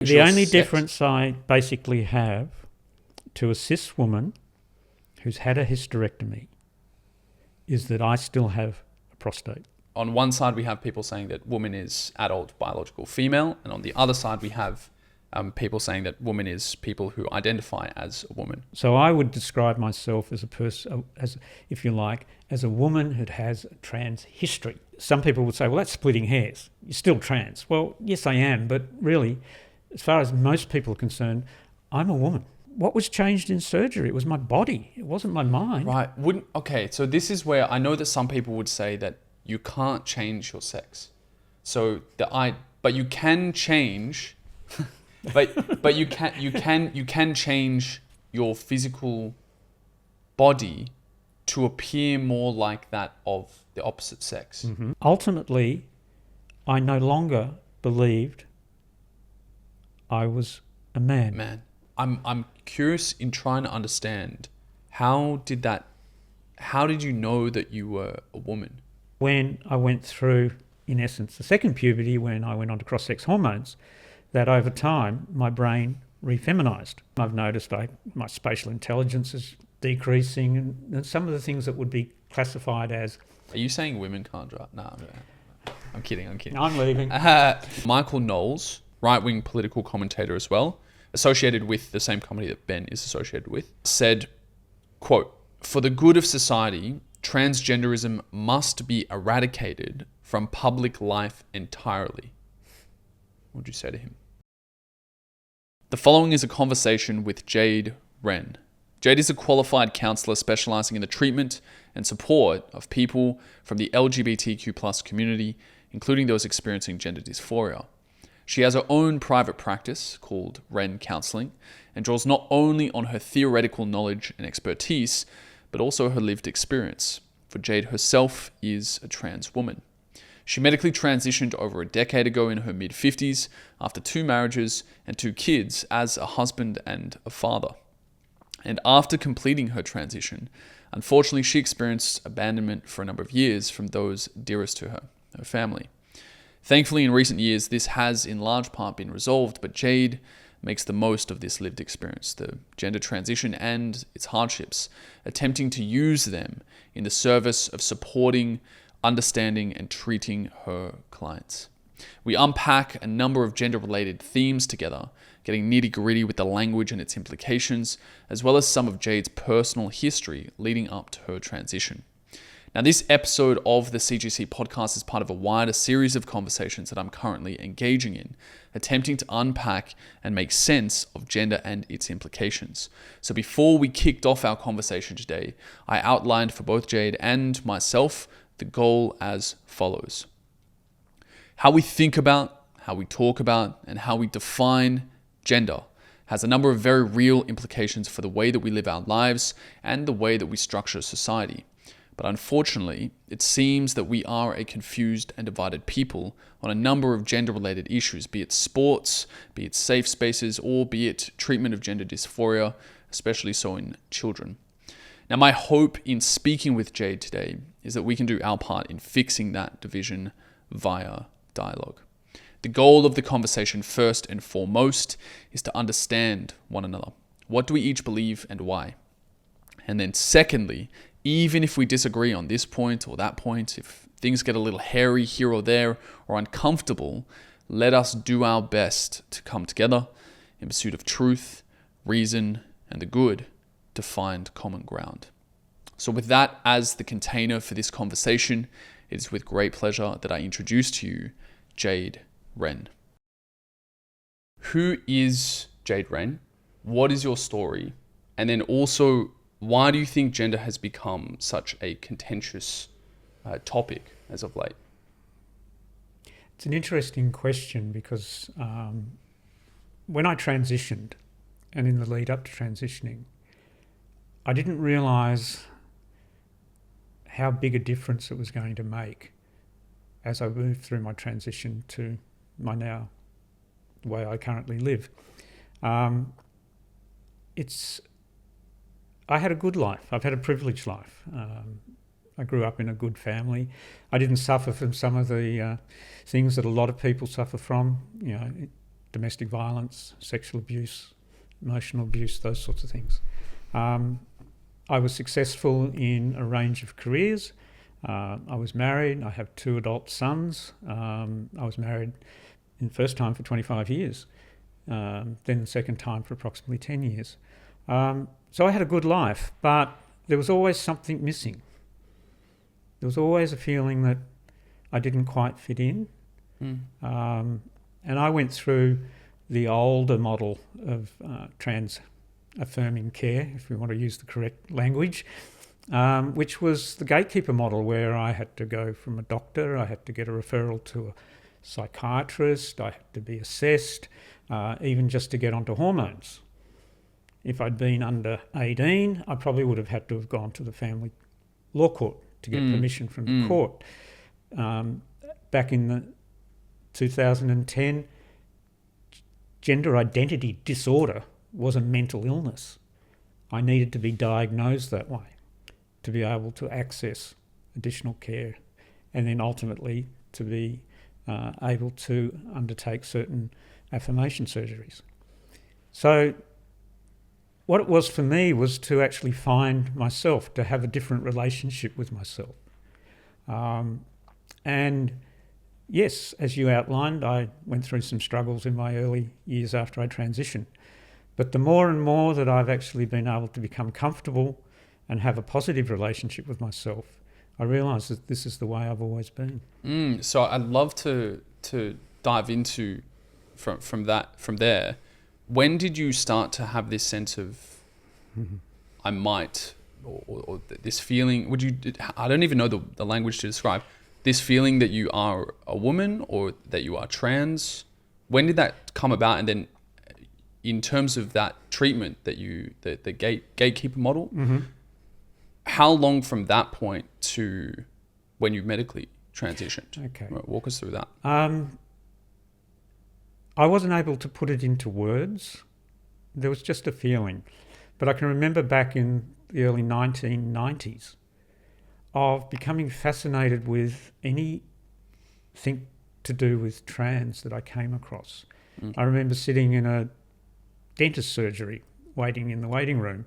The only difference I basically have to a cis woman who's had a hysterectomy is that I still have a prostate. On one side, we have people saying that woman is adult biological female, and on the other side, we have people saying that woman is people who identify as a woman. So I would describe myself as a person, as if you like, as a woman who has a trans history. Some people would say, well, that's splitting hairs. You're still trans. Well, yes, I am, but really, as far as most people are concerned, I'm a woman. What was changed in surgery? It was my body. It wasn't my mind. Right. Okay, so this is where I know that some people would say that you can't change your sex. But you can change but you can change your physical body to appear more like that of the opposite sex. Mm-hmm. Ultimately, I no longer believed I was a man. I'm curious in trying to understand how did you know that you were a woman? When I went through, in essence, the second puberty, when I went on to cross-sex hormones, that over time my brain refeminized. I've noticed my spatial intelligence is decreasing, and some of the things that would be classified as... Are you saying women can't drive? No, I'm kidding. I'm leaving. Michael Knowles, right-wing political commentator as well, associated with the same company that Ben is associated with, said, quote, "For the good of society, transgenderism must be eradicated from public life entirely." What would you say to him? The following is a conversation with Jade Wren. Jade is a qualified counsellor specialising in the treatment and support of people from the LGBTQ+ community, including those experiencing gender dysphoria. She has her own private practice called Wren Counselling and draws not only on her theoretical knowledge and expertise, but also her lived experience, for Jade herself is a trans woman. She medically transitioned over a decade ago in her mid-50s after 2 marriages and 2 kids as a husband and a father. And after completing her transition, unfortunately she experienced abandonment for a number of years from those dearest to her family. Thankfully, in recent years, this has in large part been resolved, but Jade makes the most of this lived experience, the gender transition and its hardships, attempting to use them in the service of supporting, understanding, and treating her clients. We unpack a number of gender-related themes together, getting nitty-gritty with the language and its implications, as well as some of Jade's personal history leading up to her transition. Now, this episode of the CGC Podcast is part of a wider series of conversations that I'm currently engaging in, attempting to unpack and make sense of gender and its implications. So before we kicked off our conversation today, I outlined for both Jade and myself the goal as follows. How we think about, how we talk about, and how we define gender has a number of very real implications for the way that we live our lives and the way that we structure society. But unfortunately, it seems that we are a confused and divided people on a number of gender-related issues, be it sports, be it safe spaces, or be it treatment of gender dysphoria, especially so in children. Now, my hope in speaking with Jade today is that we can do our part in fixing that division via dialogue. The goal of the conversation, first and foremost, is to understand one another. What do we each believe and why? And then secondly, even if we disagree on this point or that point, if things get a little hairy here or there or uncomfortable, let us do our best to come together in pursuit of truth, reason, and the good to find common ground. So with that as the container for this conversation, it is with great pleasure that I introduce to you Jade Wren. Who is Jade Wren? What is your story? And then also, why do you think gender has become such a contentious topic as of late? It's an interesting question because when I transitioned and in the lead up to transitioning, I didn't realise how big a difference it was going to make as I moved through my transition to my now, the way I currently live. I had a good life. I've had a privileged life. I grew up in a good family. I didn't suffer from some of the things that a lot of people suffer from. You know, domestic violence, sexual abuse, emotional abuse, those sorts of things. I was successful in a range of careers. I was married. I have 2 adult sons. I was married in the first time for 25 years, then the second time for approximately 10 years. So I had a good life, but there was always something missing. There was always a feeling that I didn't quite fit in. And I went through the older model of trans-affirming care, if we want to use the correct language, which was the gatekeeper model, where I had to go from a doctor, I had to get a referral to a psychiatrist, I had to be assessed, even just to get onto hormones. If I'd been under 18, I probably would have had to have gone to the family law court to get permission from the court. Back in the 2010, gender identity disorder was a mental illness. I needed to be diagnosed that way to be able to access additional care, and then ultimately to be able to undertake certain affirmation surgeries. So what it was for me was to actually find myself, to have a different relationship with myself. And yes, as you outlined, I went through some struggles in my early years after I transitioned. But the more and more that I've actually been able to become comfortable and have a positive relationship with myself, I realise that this is the way I've always been. So I'd love to dive into from there. When did you start to have this sense of I might, or this feeling? I don't even know the language to describe this feeling that you are a woman or that you are trans. When did that come about? And then, in terms of that treatment that the gatekeeper model, how long from that point to when you medically transitioned? Okay. Right, walk us through that. I wasn't able to put it into words. There was just a feeling. But I can remember back in the early 1990s of becoming fascinated with anything to do with trans that I came across. I remember sitting in a dentist surgery, waiting in the waiting room,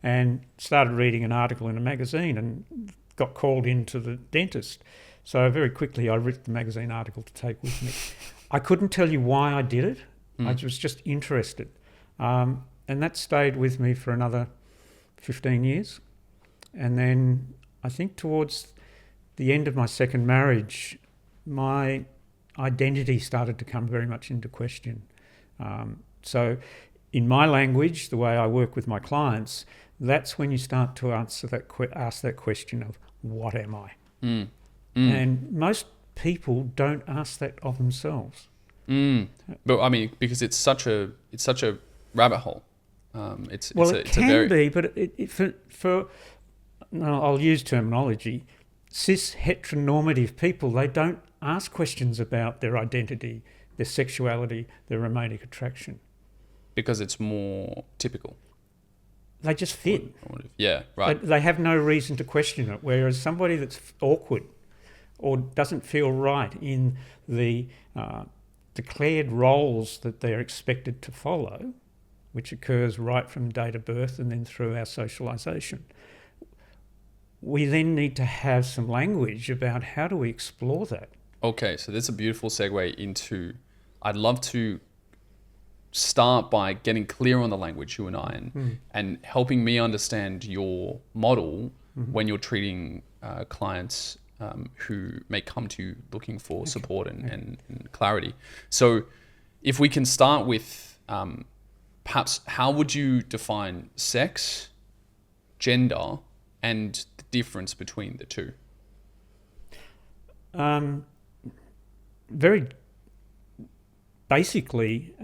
and started reading an article in a magazine and got called into the dentist. So very quickly I ripped the magazine article to take with me. I couldn't tell you why I did it. I was just interested. And that stayed with me for another 15 years. And then I think towards the end of my second marriage, my identity started to come very much into question. So in my language, the way I work with my clients, that's when you start to ask that question of, what am I? And most people don't ask that of themselves. But I mean, because it's such a rabbit hole. It can be, but I'll use terminology. Cis heteronormative people, they don't ask questions about their identity, their sexuality, their romantic attraction. Because it's more typical. They just fit. Yeah, right. They have no reason to question it, whereas somebody that's awkward or doesn't feel right in the declared roles that they're expected to follow, which occurs right from date of birth and then through our socialisation, we then need to have some language about how do we explore that. Okay, so that's a beautiful segue into, I'd love to start by getting clear on the language, you and I, and helping me understand your model when you're treating clients who may come to you looking for support and clarity. So if we can start with perhaps how would you define sex, gender, and the difference between the two? Very basically,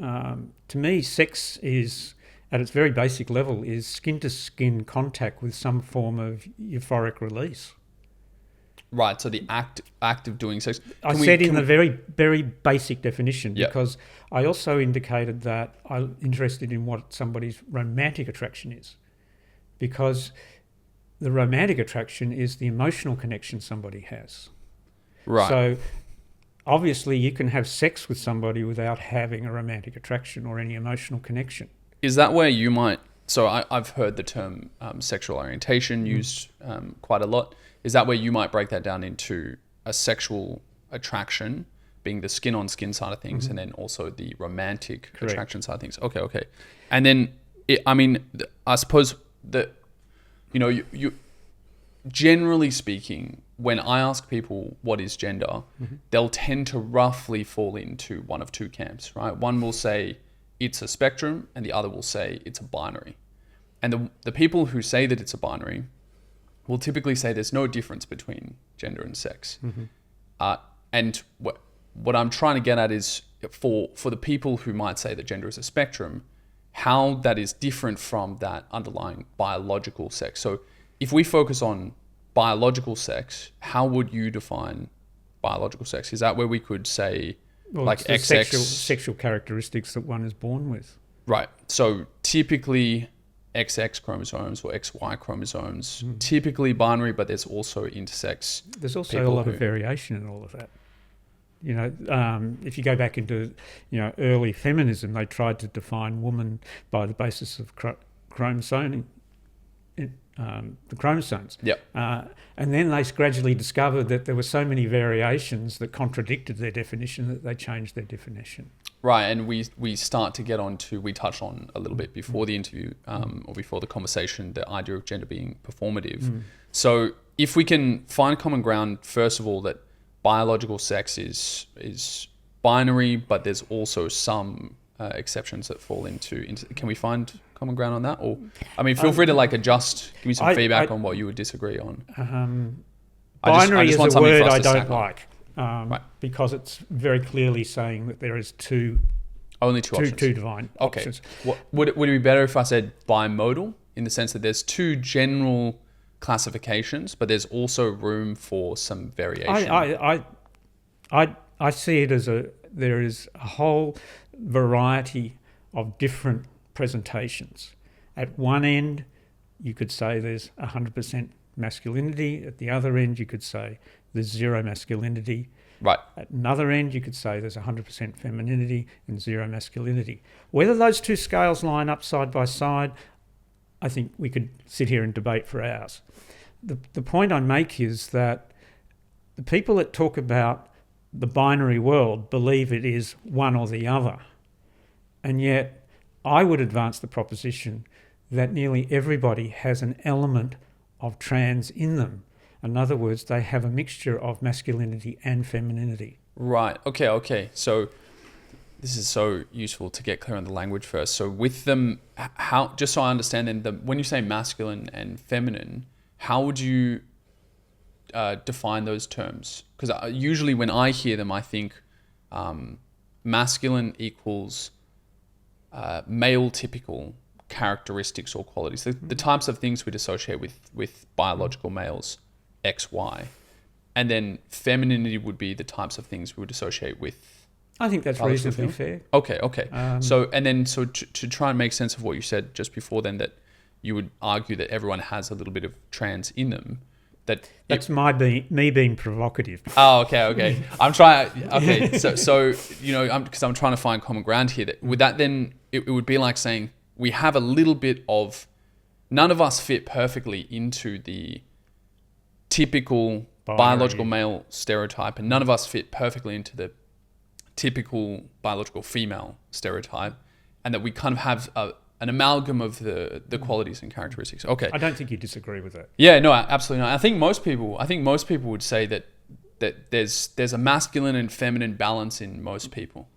to me, sex is, at its very basic level, is skin-to-skin contact with some form of euphoric release. Right, so the act of doing sex. I said in the very, very basic definition, because I also indicated that I'm interested in what somebody's romantic attraction is, because the romantic attraction is the emotional connection somebody has. Right. So obviously you can have sex with somebody without having a romantic attraction or any emotional connection. Is that where you might... So I've heard the term sexual orientation used quite a lot. Is that where you might break that down into a sexual attraction being the skin-on-skin side of things, and then also the romantic attraction side of things? Okay. And then, I suppose that, you generally speaking, when I ask people what is gender, they'll tend to roughly fall into one of two camps, right? One will say it's a spectrum, and the other will say it's a binary. And the people who say that it's a binary will typically say there's no difference between gender and sex. And what I'm trying to get at is for the people who might say that gender is a spectrum, how that is different from that underlying biological sex. So if we focus on biological sex, how would you define biological sex? Is that where we could say, like, it's XX? sexual characteristics that one is born with. Right. So typically XX chromosomes or XY chromosomes, typically binary, but there's also intersex. There's also a lot of variation in all of that. If you go back into, early feminism, they tried to define woman by the basis of the chromosomes. Yep. And then they gradually discovered that there were so many variations that contradicted their definition that they changed their definition. Right, and we start to get on to, we touched on a little bit before the interview or before the conversation, the idea of gender being performative. So if we can find common ground, first of all, that biological sex is binary, but there's also some exceptions that fall into. Can we find common ground on that? Or, feel free to adjust, give me some feedback on what you would disagree on. Binary is a word I don't like. Right. Because it's very clearly saying that there is only two options. Two divine options. Would it be better if I said bimodal, in the sense that there's two general classifications, but there's also room for some variation? I see it as there is a whole variety of different presentations. At one end, you could say there's 100% masculinity. At the other end, you could say there's zero masculinity. Right. At another end, you could say there's 100% femininity and zero masculinity. Whether those two scales line up side by side, I think we could sit here and debate for hours. The point I make is that the people that talk about the binary world believe it is one or the other. And yet I would advance the proposition that nearly everybody has an element of trans in them. In other words, they have a mixture of masculinity and femininity. Right. Okay. So this is so useful to get clear on the language first. So with them, how, just so I understand then, when you say masculine and feminine, how would you define those terms? Because usually when I hear them, I think masculine equals male typical characteristics or qualities, the types of things we'd associate with biological males, XY, and then femininity would be the types of things we would associate with. I think that's reasonably fair. Okay. So to try and make sense of what you said just before then, that you would argue that everyone has a little bit of trans in them. That's me being provocative. Oh, okay. I'm trying. Okay, so because I'm trying to find common ground here. Would that then it would be like saying we have a little bit of, none of us fit perfectly into the typical biological male stereotype, and none of us fit perfectly into the typical biological female stereotype, and that we kind of have an amalgam of the qualities and characteristics. Okay. I don't think you disagree with that. Yeah, no, absolutely not. I think most people would say that there's a masculine and feminine balance in most people.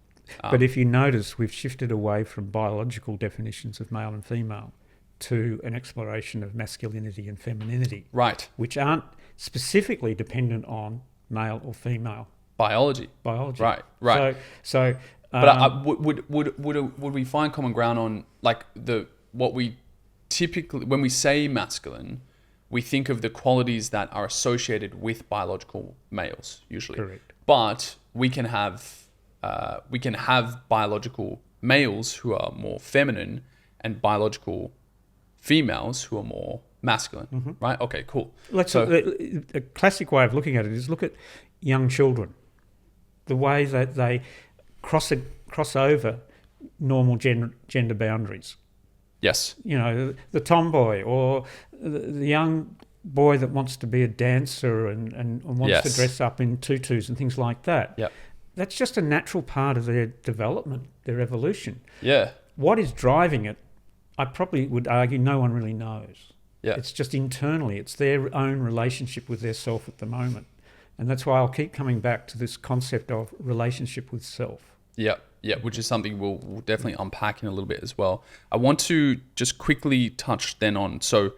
But if you notice, we've shifted away from biological definitions of male and female to an exploration of masculinity and femininity. Right. Which aren't specifically dependent on male or female biology. Right. So but would we find common ground on what we typically, when we say masculine, we think of the qualities that are associated with biological males usually. Correct. But we can have biological males who are more feminine and biological females who are more masculine, right? Okay, cool. A classic way of looking at it is look at young children. the way that they cross over normal gender boundaries. Yes. You know, the tomboy or the young boy that wants to be a dancer and wants to dress up in tutus and things like that. Yep. That's just a natural part of their development, their evolution. Yeah. What is driving it, I probably would argue no one really knows. Yeah. It's just internally. It's their own relationship with their self at the moment. And that's why I'll keep coming back to this concept of relationship with self. Yeah. Yeah, which is something we'll definitely unpack in a little bit as well. I want to just quickly touch then on, so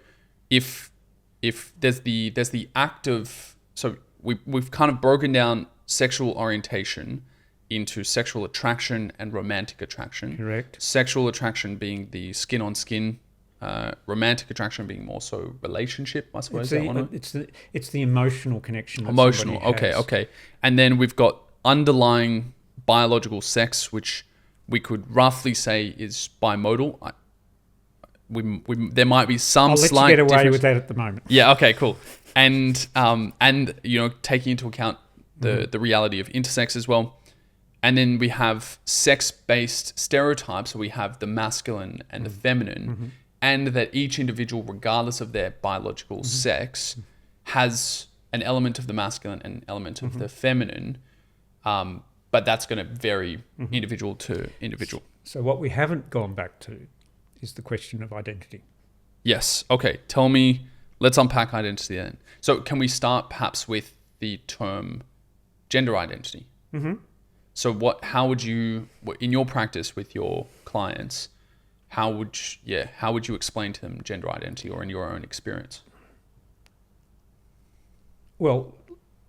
if there's the act of, so we've kind of broken down sexual orientation into sexual attraction and romantic attraction. Correct. Sexual attraction being the skin on skin, romantic attraction being more so relationship, I suppose. It's the emotional connection. That Emotional. somebody has. Okay. And then we've got underlying biological sex, which we could roughly say is bimodal. There might be some slight. I'll let you get away difference with that at the moment. Yeah. Okay. Cool. And taking into account the reality of intersex as well. And then we have sex-based stereotypes. So we have the masculine and the feminine, and that each individual, regardless of their biological sex, has an element of the masculine and an element of the feminine. But that's going to vary individual to individual. So what we haven't gone back to is the question of identity. Yes. Okay. Tell me, let's unpack identity then. So can we start perhaps with the term gender identity? Mm-hmm. So how would you, in your practice with your clients, how would you explain to them gender identity, or in your own experience? Well,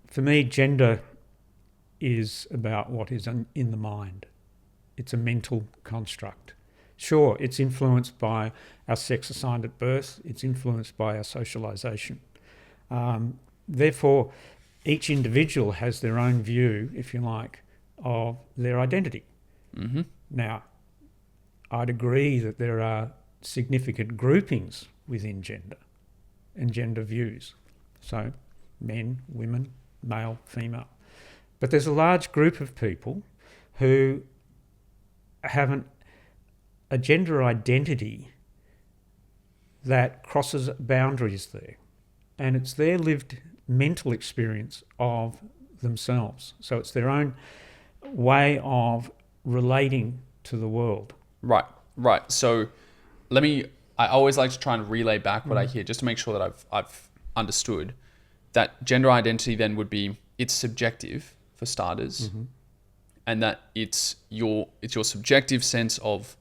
for me, gender is about what is in the mind. It's a mental construct. Sure, it's influenced by our sex assigned at birth. It's influenced by our socialisation. Therefore, each individual has their own view, if you like, of their identity. Mm-hmm. Now, I'd agree that there are significant groupings within gender and gender views. So men, women, male, female. But there's a large group of people who have a gender identity that crosses boundaries there. And it's their lived mental experience of themselves. So it's their own way of relating to the world. Right. So I always like to try and relay back what I hear, just to make sure that I've understood that gender identity then would be, it's subjective for starters, and that it's your subjective sense of,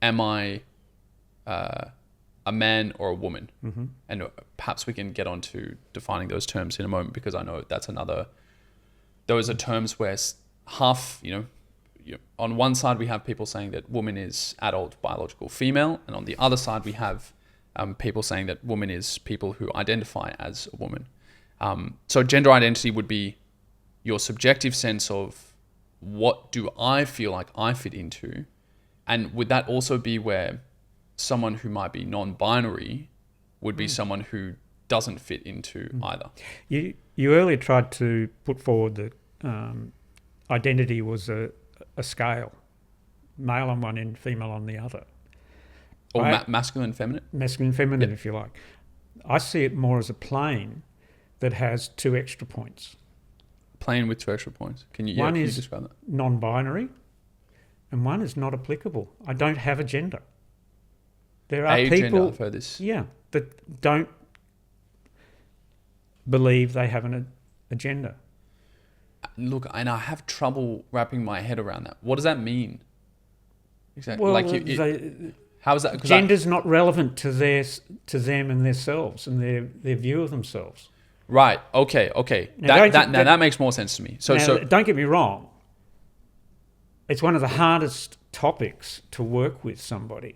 am I a man or a woman? And perhaps we can get on to defining those terms in a moment, because I know that's those are terms where half, on one side we have people saying that woman is adult biological female, and on the other side we have people saying that woman is people who identify as a woman. So gender identity would be your subjective sense of, what do I feel like I fit into? And would that also be where someone who might be non-binary would be someone who doesn't fit into either? You earlier tried to put forward that identity was a scale, male on one end, female on the other. Or masculine and feminine? Masculine and feminine, if you like. I see it more as a plane that has two extra points. Plane with two extra points. Can you describe that? Non-binary, and one is not applicable. I don't have a gender. There are Gender, people, I've heard this. yeah, that don't believe they have a gender. Look, and I have trouble wrapping my head around that. What does that mean? Exactly. Well, how is that? Gender's not relevant to them and themselves and their view of themselves. Right. Okay. That makes more sense to me. So don't get me wrong. It's one of the hardest topics to work with somebody.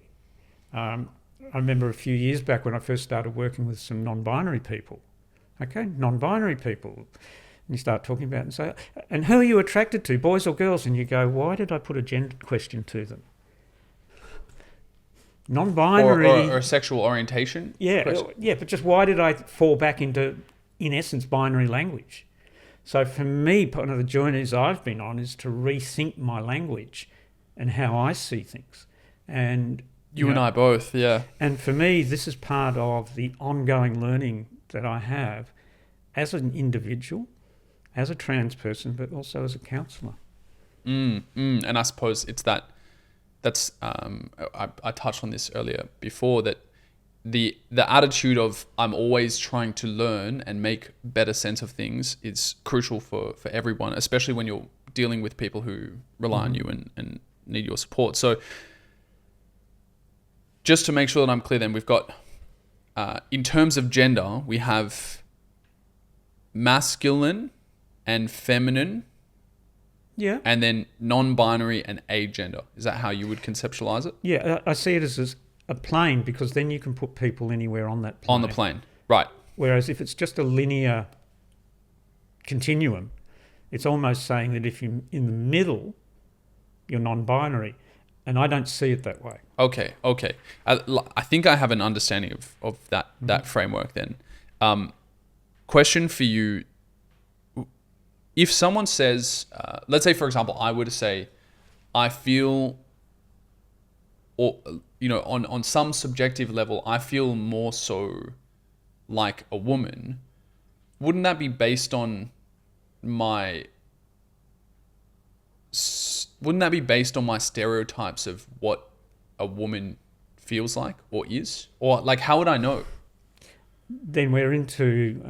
I remember a few years back when I first started working with some non-binary people. Okay, non-binary people. And you start talking about it and say, and who are you attracted to, boys or girls? And you go, why did I put a gender question to them? Non-binary. Or sexual orientation? Yeah, but just why did I fall back into, in essence, binary language? So for me, one of the journeys I've been on is to rethink my language and how I see things. And you and I both, yeah. And for me, this is part of the ongoing learning that I have as an individual, as a trans person, but also as a counsellor. And I suppose it's that's I touched on this earlier before, that the attitude of I'm always trying to learn and make better sense of things is crucial for everyone, especially when you're dealing with people who rely on you and need your support. So just to make sure that I'm clear, then we've got, in terms of gender, we have masculine and feminine. Yeah. And then non-binary and agender. Is that how you would conceptualize it? Yeah, I see it as a plane, because then you can put people anywhere on that plane. On the plane, right. Whereas if it's just a linear continuum, it's almost saying that if you're in the middle, you're non-binary. And I don't see it that way. Okay. I think I have an understanding of that framework then. Question for you. If someone says, let's say, for example, I were to say, I feel, or, on some subjective level, I feel more so like a woman, wouldn't that be based on my stereotypes of what a woman feels like or is? Or like, how would I know? Then we're into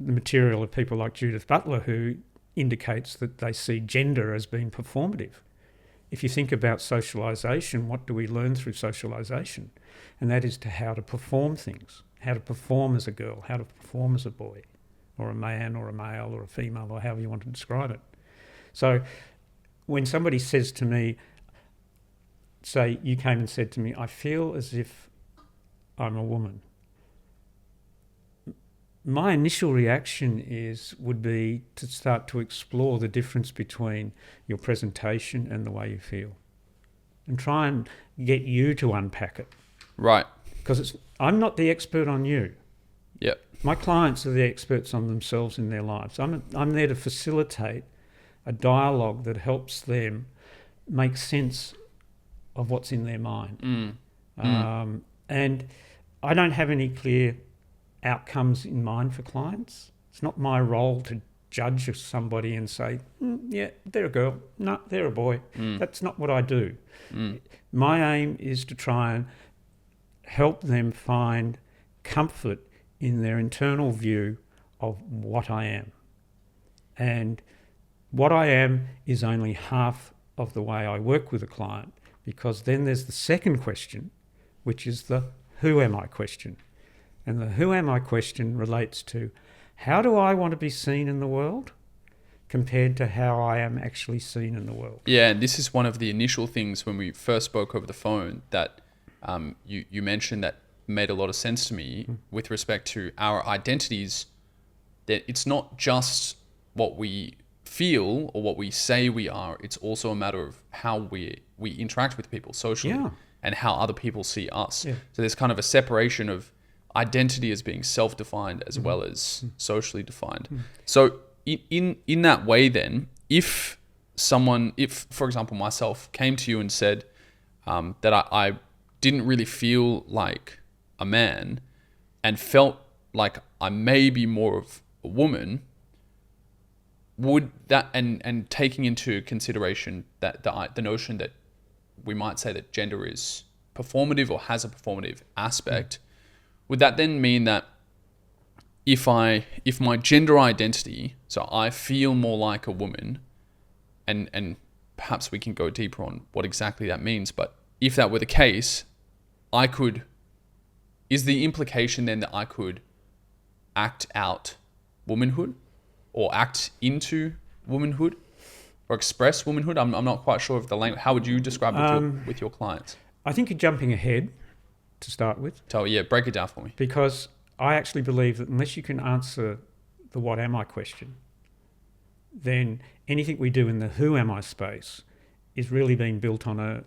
the material of people like Judith Butler, who indicates that they see gender as being performative. If you think about socialisation, what do we learn through socialisation? And that is how to perform things, how to perform as a girl, how to perform as a boy, or a man, or a male, or a female, or however you want to describe it. So when somebody says to me, say you came and said to me, I feel as if I'm a woman, my initial reaction would be to start to explore the difference between your presentation and the way you feel, and try and get you to unpack it. Right. Because I'm not the expert on you. Yep. My clients are the experts on themselves in their lives. I'm there to facilitate a dialogue that helps them make sense of what's in their mind. And I don't have any clear outcomes in mind for clients. It's not my role to judge somebody and say, yeah, they're a girl. No, they're a boy. That's not what I do. My aim is to try and help them find comfort in their internal view of what I am. And what I am is only half of the way I work with a client, because then there's the second question, which is the who am I question. And the who am I question relates to how do I want to be seen in the world compared to how I am actually seen in the world. Yeah, and this is one of the initial things when we first spoke over the phone that you mentioned that made a lot of sense to me with respect to our identities, that it's not just what we feel or what we say we are, it's also a matter of how we interact with people socially and how other people see us. Yeah. So there's kind of a separation of identity as being self-defined as well as socially defined. So in that way then, if for example myself came to you and said that I didn't really feel like a man and felt like I may be more of a woman, would that, and taking into consideration that the notion that we might say that gender is performative or has a performative aspect, would that then mean that if my gender identity, so I feel more like a woman, and perhaps we can go deeper on what exactly that means, but if that were the case, is the implication then that I could act out womanhood or act into womanhood or express womanhood? I'm not quite sure of the language. How would you describe it with your clients? I think you're jumping ahead to start with. So yeah, break it down for me. Because I actually believe that unless you can answer the what am I question, then anything we do in the who am I space is really being built on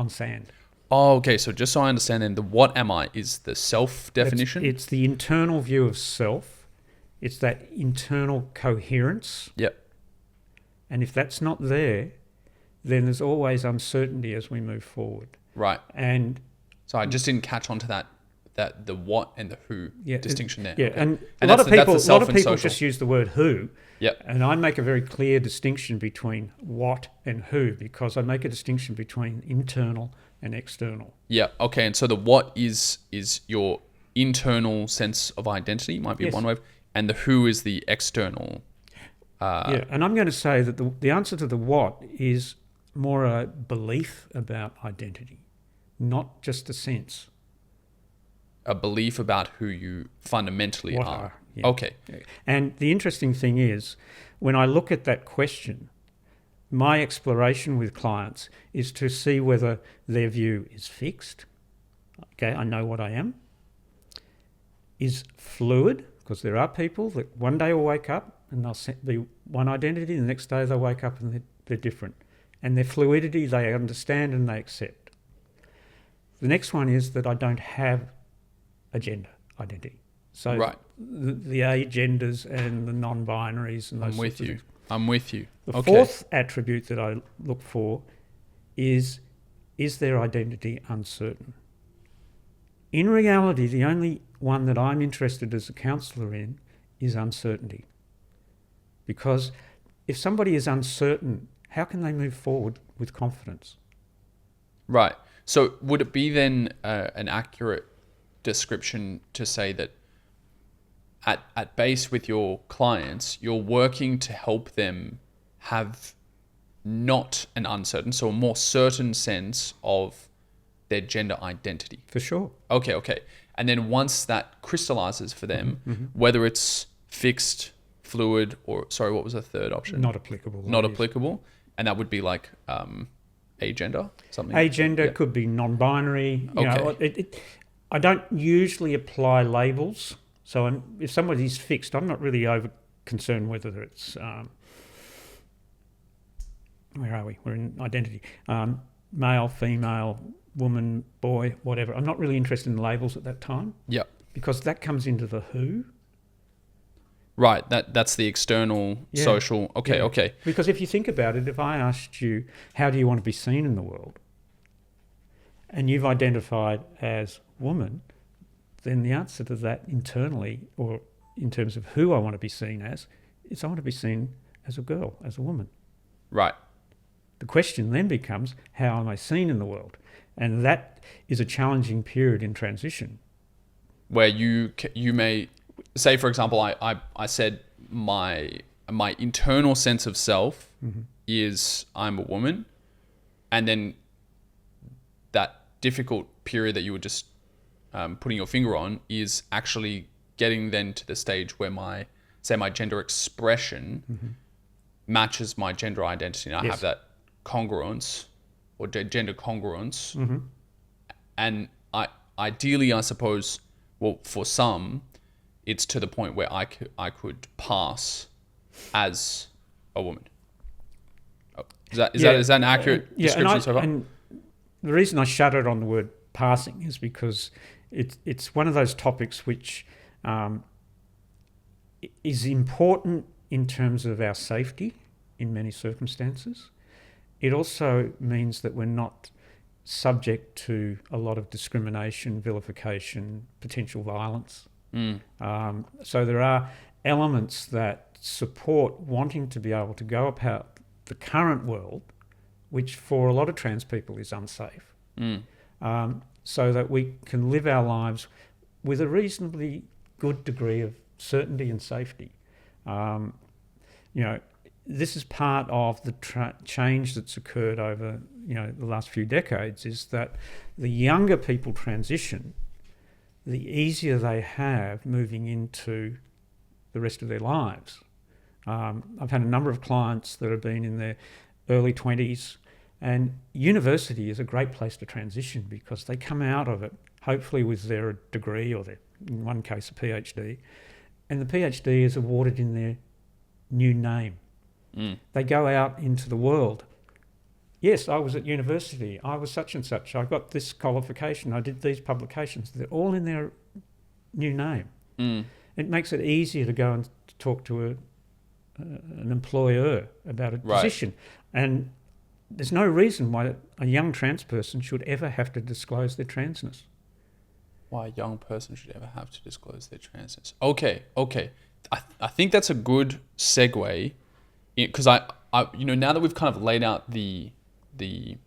sand. Oh, okay. So just so I understand then, the what am I is the self-definition? It's the internal view of self It's that internal coherence. Yep. And if that's not there, then there's always uncertainty as we move forward. Right. And so I just didn't catch on to that the what and the who distinction there. Yeah, Okay. and a that's lot of people social. just use the word who. Yep. And I make a very clear distinction between what and who, because I make a distinction between internal and external. Yeah. Okay. And so the what is your internal sense of identity, might be one way, and the who is the external. And I'm going to say that the answer to the what is more a belief about identity, not just a sense. A belief about who you fundamentally What are. Yeah. Okay. And the interesting thing is, when I look at that question, my exploration with clients is to see whether their view is fixed. Okay, I know what I am. Is fluid, because there are people that one day will wake up and they'll be one identity, the next day they'll wake up and they're different. And their fluidity they understand and they accept. The next one is that I don't have a gender identity. So right. the agenders and the non-binaries and those sorts of things. I'm with you. The fourth attribute that I look for is their identity uncertain? In reality, the only one that I'm interested as a counsellor in is uncertainty. Because if somebody is uncertain, how can they move forward with confidence? Right. So would it be then an accurate description to say that at base with your clients, you're working to help them have not an uncertain, so a more certain sense of their gender identity? For sure. Okay. And then once that crystallizes for them, whether it's fixed, fluid, or, sorry, what was the third option? Not applicable. Not applicable. And that would be like agender, something? Agender could be non-binary. You know, I don't usually apply labels. So if somebody's fixed, I'm not really over concerned whether it's, where are we? We're in identity. Male, female, woman, boy, whatever. I'm not really interested in labels at that time. Yep. Because that comes into the who. Right, that's the external social. Okay. Because if you think about it, if I asked you, how do you want to be seen in the world? And you've identified as woman, then the answer to that internally, or in terms of who I want to be seen as, is I want to be seen as a girl, as a woman. Right. The question then becomes, how am I seen in the world? And that is a challenging period in transition. Where you may say, for example, I said my internal sense of self is I'm a woman, and then that difficult period that you were just putting your finger on is actually getting then to the stage where my gender expression matches my gender identity, and I have that congruence or gender congruence. And ideally, I suppose, well, for some, it's to the point where I could pass as a woman. Is that an accurate description so far? And the reason I shuddered on the word passing is because it's one of those topics which is important in terms of our safety in many circumstances. It also means that we're not subject to a lot of discrimination, vilification, potential violence. So there are elements that support wanting to be able to go about the current world, which for a lot of trans people is unsafe, so that we can live our lives with a reasonably good degree of certainty and safety. This is part of the change that's occurred over the last few decades, is that the younger people transition, the easier they have moving into the rest of their lives. I've had a number of clients that have been in their early 20s, and university is a great place to transition because they come out of it hopefully with their degree, or in one case a PhD, and the PhD is awarded in their new name. They go out into the world. Yes, I was at university. I was such and such. I got this qualification. I did these publications. They're all in their new name. It makes it easier to go and talk to an employer about a position. And there's no reason why a young trans person should ever have to disclose their transness. Why a young person should ever have to disclose their transness. Okay. I think that's a good segue, because I now that we've kind of laid out the kind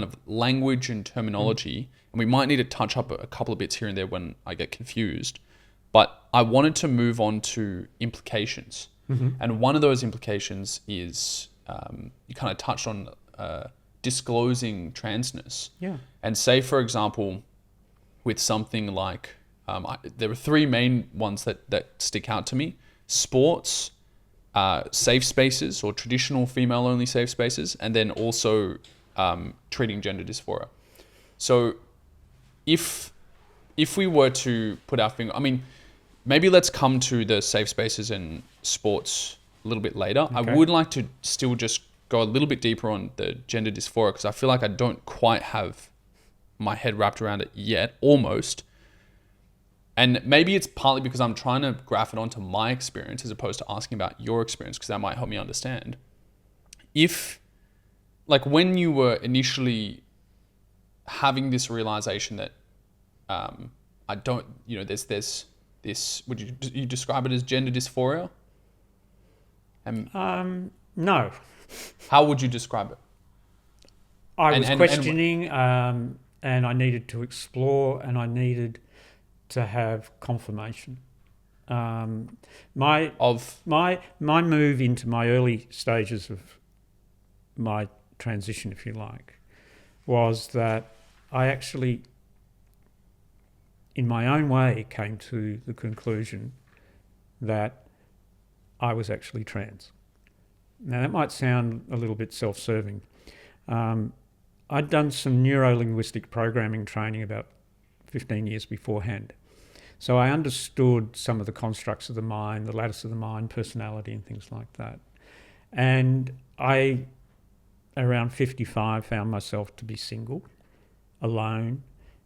of language and terminology, and we might need to touch up a couple of bits here and there when I get confused, but I wanted to move on to implications. And one of those implications is you kind of touched on disclosing transness. Yeah. And say, for example, with something like, there are three main ones that stick out to me: sports, safe spaces or traditional female-only safe spaces, and then also treating gender dysphoria. So if we were to put our finger, I mean, maybe let's come to the safe spaces and sports a little bit later. Okay. I would like to still just go a little bit deeper on the gender dysphoria, because I feel like I don't quite have my head wrapped around it yet, almost. And maybe it's partly because I'm trying to graph it onto my experience as opposed to asking about your experience, because that might help me understand. If, like, when you were initially having this realization that I don't, there's this, would you describe it as gender dysphoria? No. How would you describe it? I was questioning, and I needed to explore, and I needed to have confirmation. My move into my early stages of my transition, if you like, was that I actually, in my own way, came to the conclusion that I was actually trans. Now, that might sound a little bit self-serving. I'd done some neuro-linguistic programming training about 15 years beforehand. So I understood some of the constructs of the mind, the lattice of the mind, personality and things like that. And I, around 55, found myself to be single, alone,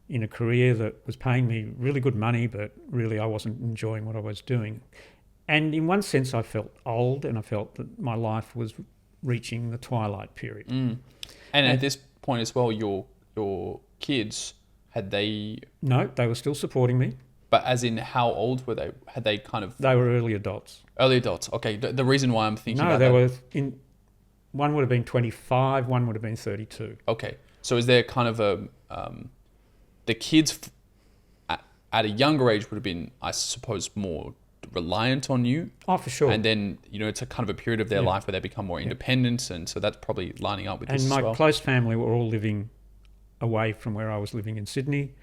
in a career that was paying me really good money, but really I wasn't enjoying what I was doing. And in one sense, I felt old, and I felt that my life was reaching the twilight period. And at this point as well, your kids, had they... No, they were still supporting me. But as in, how old were they? Had they kind of... They were early adults. Early adults. Okay. The reason why I'm thinking about that... No, they were in... One would have been 25, one would have been 32. Okay. So is there kind of a... the kids at a younger age would have been, I suppose, more reliant on you. Oh, for sure. And then, it's a kind of a period of their life where they become more independent. And so that's probably lining up with this as well. And my close family were all living away from where I was living in Sydney.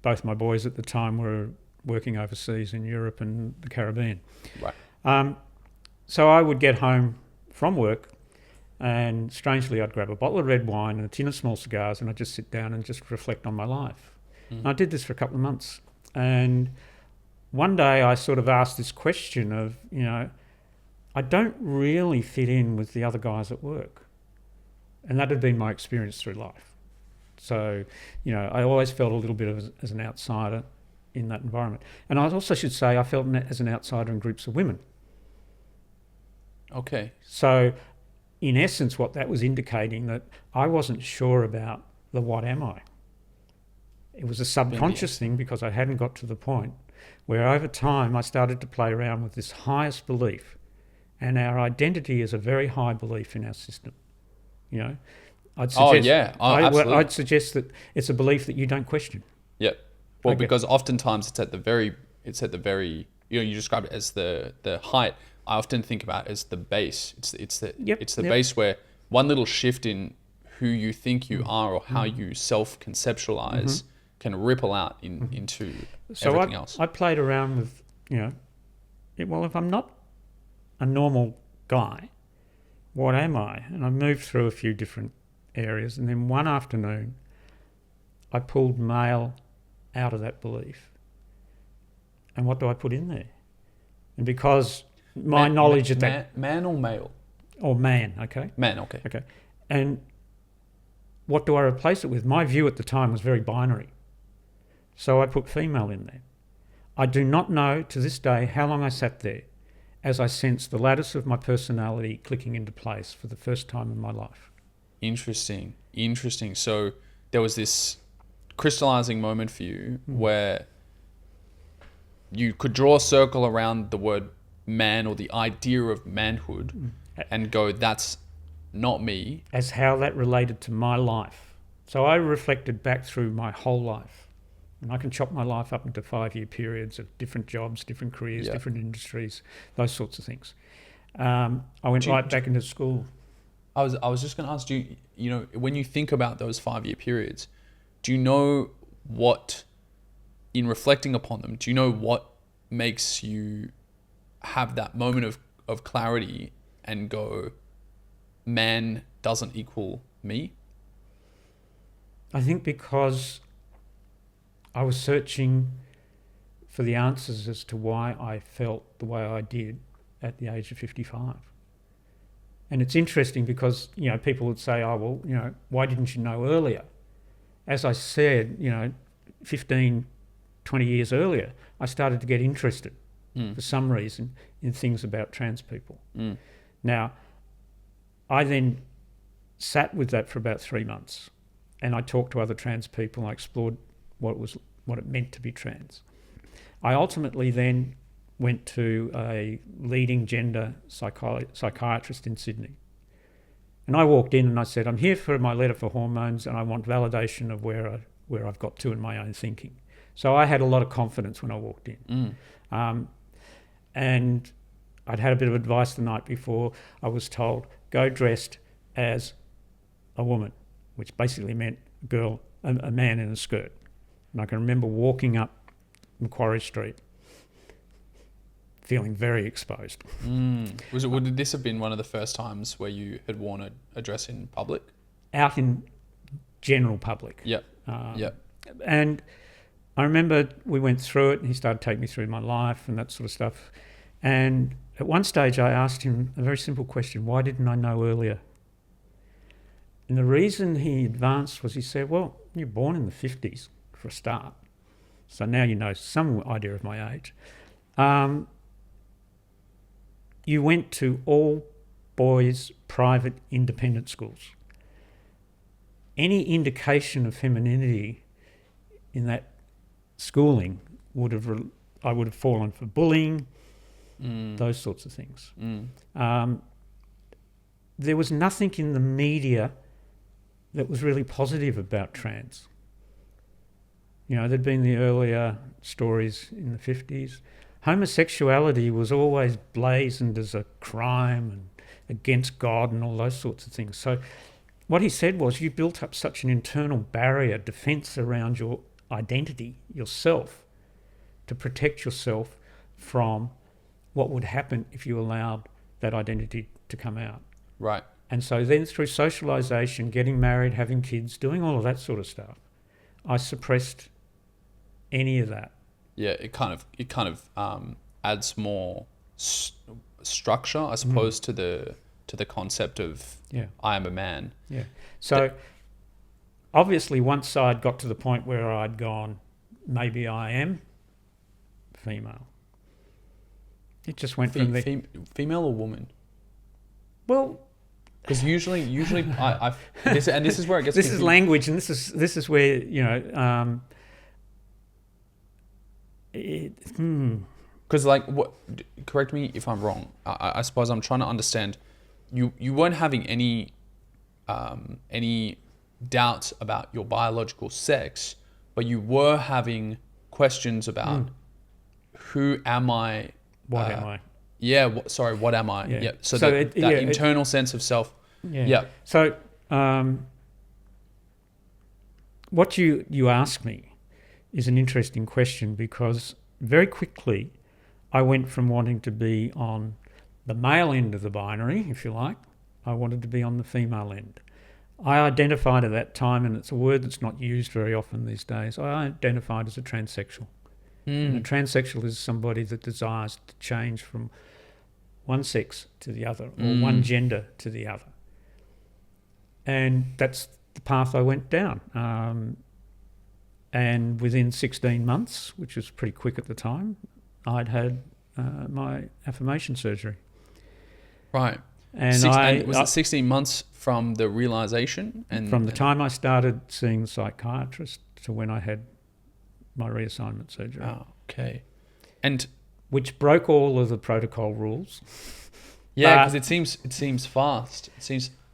Both my boys at the time were working overseas in Europe and the Caribbean. Right. So I would get home from work, and strangely I'd grab a bottle of red wine and a tin of small cigars, and I'd just sit down and just reflect on my life. And I did this for a couple of months. And one day I sort of asked this question of, I don't really fit in with the other guys at work. And that had been my experience through life. So, I always felt a little bit as an outsider in that environment. And I also should say I felt as an outsider in groups of women. Okay. So, in essence, what that was indicating that I wasn't sure about the what am I. It was a subconscious thing, because I hadn't got to the point where over time I started to play around with this highest belief. And our identity is a very high belief in our system. I'd suggest, absolutely. I'd suggest that it's a belief that you don't question. Yep. Well, because oftentimes it's at the very, you describe it as the height. I often think about it as the base. It's the base where one little shift in who you think you are or how you self-conceptualize can ripple out into everything else. I played around with, well, if I'm not a normal guy, what am I? And I moved through a few different areas, and then one afternoon I pulled male out of that belief. And what do I put in there? And because my knowledge of that... Man or male? Or man, okay. Man, okay. Okay. And what do I replace it with? My view at the time was very binary. So I put female in there. I do not know to this day how long I sat there as I sensed the lattice of my personality clicking into place for the first time in my life. Interesting. So there was this crystallizing moment for you where you could draw a circle around the word man or the idea of manhood and go, that's not me. As how that related to my life. So I reflected back through my whole life. And I can chop my life up into 5-year periods of different jobs, different careers, different industries, those sorts of things. I went back into school. I was just going to ask, you know, when you think about those 5-year periods, do you know what, in reflecting upon them, do you know what makes you have that moment of clarity and go, man doesn't equal me? I think because I was searching for the answers as to why I felt the way I did at the age of 55. And it's interesting because, you know, people would say, oh, well, you know, why didn't you know earlier? As I said, you know, 15, 20 years earlier, I started to get interested for some reason in things about trans people. Now, I then sat with that for about 3 months and I talked to other trans people and I explored what it meant to be trans. I ultimately then went to a leading gender psychiatrist in Sydney. And I walked in and I said, I'm here for my letter for hormones and I want validation of where I've got to in my own thinking. So I had a lot of confidence when I walked in. And I'd had a bit of advice the night before. I was told, go dressed as a woman, which basically meant a man in a skirt. And I can remember walking up Macquarie Street feeling very exposed. Would this have been one of the first times where you had worn a dress in public? Out in general public. Yep. And I remember we went through it and he started taking me through my life and that sort of stuff. And at one stage I asked him a very simple question, why didn't I know earlier? And the reason he advanced was he said, well, you're born in the 50s for a start. So now you know some idea of my age. You went to all boys private independent schools. Any indication of femininity in that schooling I would have fallen for bullying, those sorts of things. There was nothing in the media that was really positive about trans. You know, there'd been the earlier stories in the 50s. Homosexuality was always blazoned as a crime and against God and all those sorts of things. So what he said was you built up such an internal barrier, defence around your identity, yourself, to protect yourself from what would happen if you allowed that identity to come out. Right. And so then through socialisation, getting married, having kids, doing all of that sort of stuff, I suppressed any of that. Yeah, it kind of adds more structure, I suppose, to the concept of I am a man. Yeah. So obviously once I'd got to the point where I'd gone, maybe I am female. It just went from the female or woman. Well, because usually, this is where it gets. This is language, and this is where, you know. Because what? Correct me if I'm wrong. I suppose I'm trying to understand. You weren't having any doubts about your biological sex, but you were having questions about who am I? What am I? Yeah. What am I? Yeah. So that internal sense of self. Yeah. So what you ask me is an interesting question, because very quickly I went from wanting to be on the male end of the binary, if you like. I wanted to be on the female end. I identified at that time, and it's a word that's not used very often these days, I identified as a transsexual. And a transsexual is somebody that desires to change from one sex to the other, or one gender to the other. And that's the path I went down. And within 16 months, which was pretty quick at the time, I'd had my affirmation surgery. Right. And was it 16 months from the realization? From the time I started seeing the psychiatrist to when I had my reassignment surgery. Oh, okay. And which broke all of the protocol rules. Yeah, because it seems fast.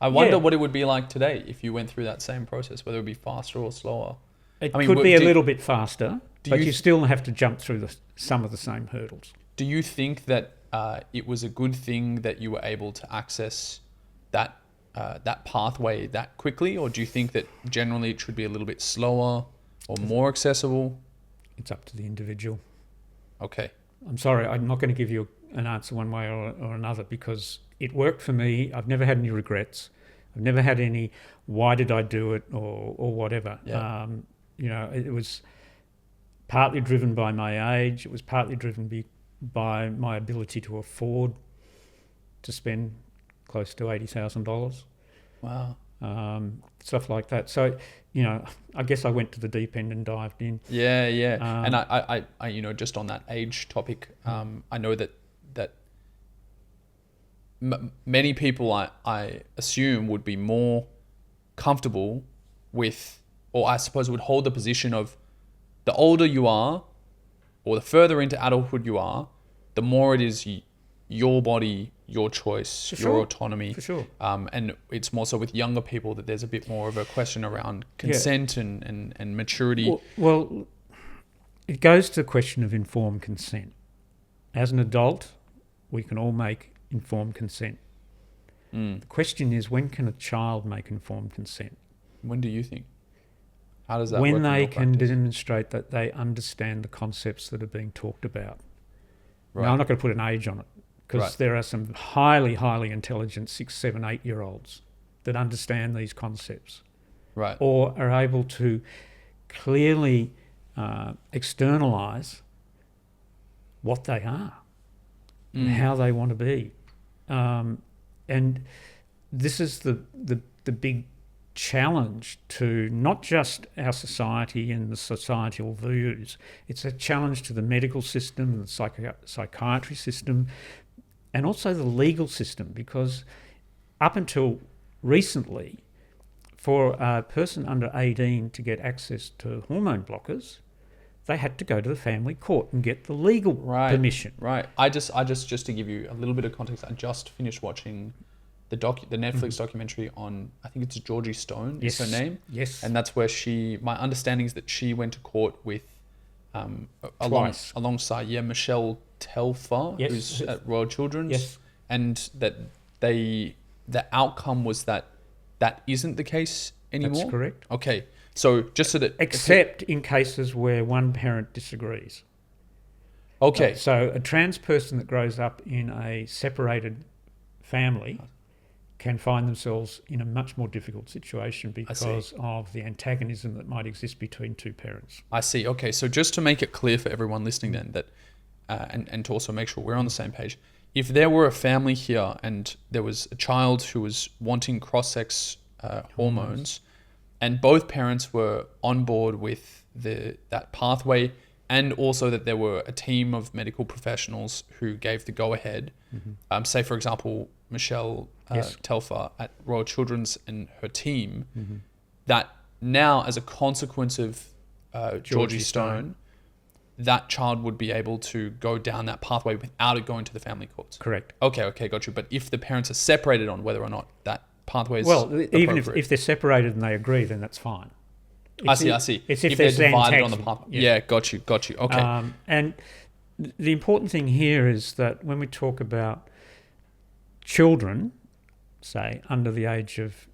I wonder what it would be like today if you went through that same process, whether it would be faster or slower. It could be a little bit faster, but you still have to jump through some of the same hurdles. Do you think that it was a good thing that you were able to access that pathway that quickly, or do you think that generally it should be a little bit slower or more accessible? It's up to the individual. Okay. I'm sorry, I'm not going to give you an answer one way or another because it worked for me. I've never had any regrets. I've never had any, why did I do it or whatever. Yeah. It was partly driven by my age. It was partly driven by my ability to afford to spend close to $80,000. Wow. Stuff like that. So, I guess I went to the deep end and dived in. Yeah. And I just on that age topic, I know that many people I assume would be more comfortable with, or I suppose would hold the position of the older you are or the further into adulthood you are, the more it is your body, your choice, your autonomy. For sure. And it's more so with younger people that there's a bit more of a question around consent and maturity. Well, it goes to the question of informed consent. As an adult, we can all make informed consent. The question is, when can a child make informed consent? When do you think? How does that work? When they can demonstrate that they understand the concepts that are being talked about. Right. Now, I'm not going to put an age on it because there are some highly, highly intelligent 6, 7, 8-year-olds that understand these concepts. Right. Or are able to clearly externalise what they are and how they want to be. And this is the big challenge to not just our society and the societal views. It's a challenge to the medical system, the psychiatry system, and also the legal system, because up until recently, for a person under 18 to get access to hormone blockers, they had to go to the family court and get the legal permission. Right. I just to give you a little bit of context, I just finished watching the Netflix documentary on, I think it's Georgie Stone is her name. Yes. And that's where my understanding is that she went to court with alongside Michelle Telfer, who's at Royal Children's. Yes. And that the outcome was that isn't the case anymore. That's correct. Okay. So just so that... Except in cases where one parent disagrees. Okay. So a trans person that grows up in a separated family can find themselves in a much more difficult situation because of the antagonism that might exist between two parents. I see. Okay. So just to make it clear for everyone listening then that, and to also make sure we're on the same page, if there were a family here and there was a child who was wanting cross-sex hormones, and both parents were on board with that pathway, and also that there were a team of medical professionals who gave the go-ahead. Say, for example, Michelle Telfer at Royal Children's and her team, that now, as a consequence of Georgie Stone, that child would be able to go down that pathway without it going to the family courts. Correct. Okay, got you. But if the parents are separated on whether or not that pathway is even if they're separated and they agree, then that's fine. I see. It's if they're they're divided on the pathway. Yeah, got you. Okay. And the important thing here is that when we talk about children, say under the age of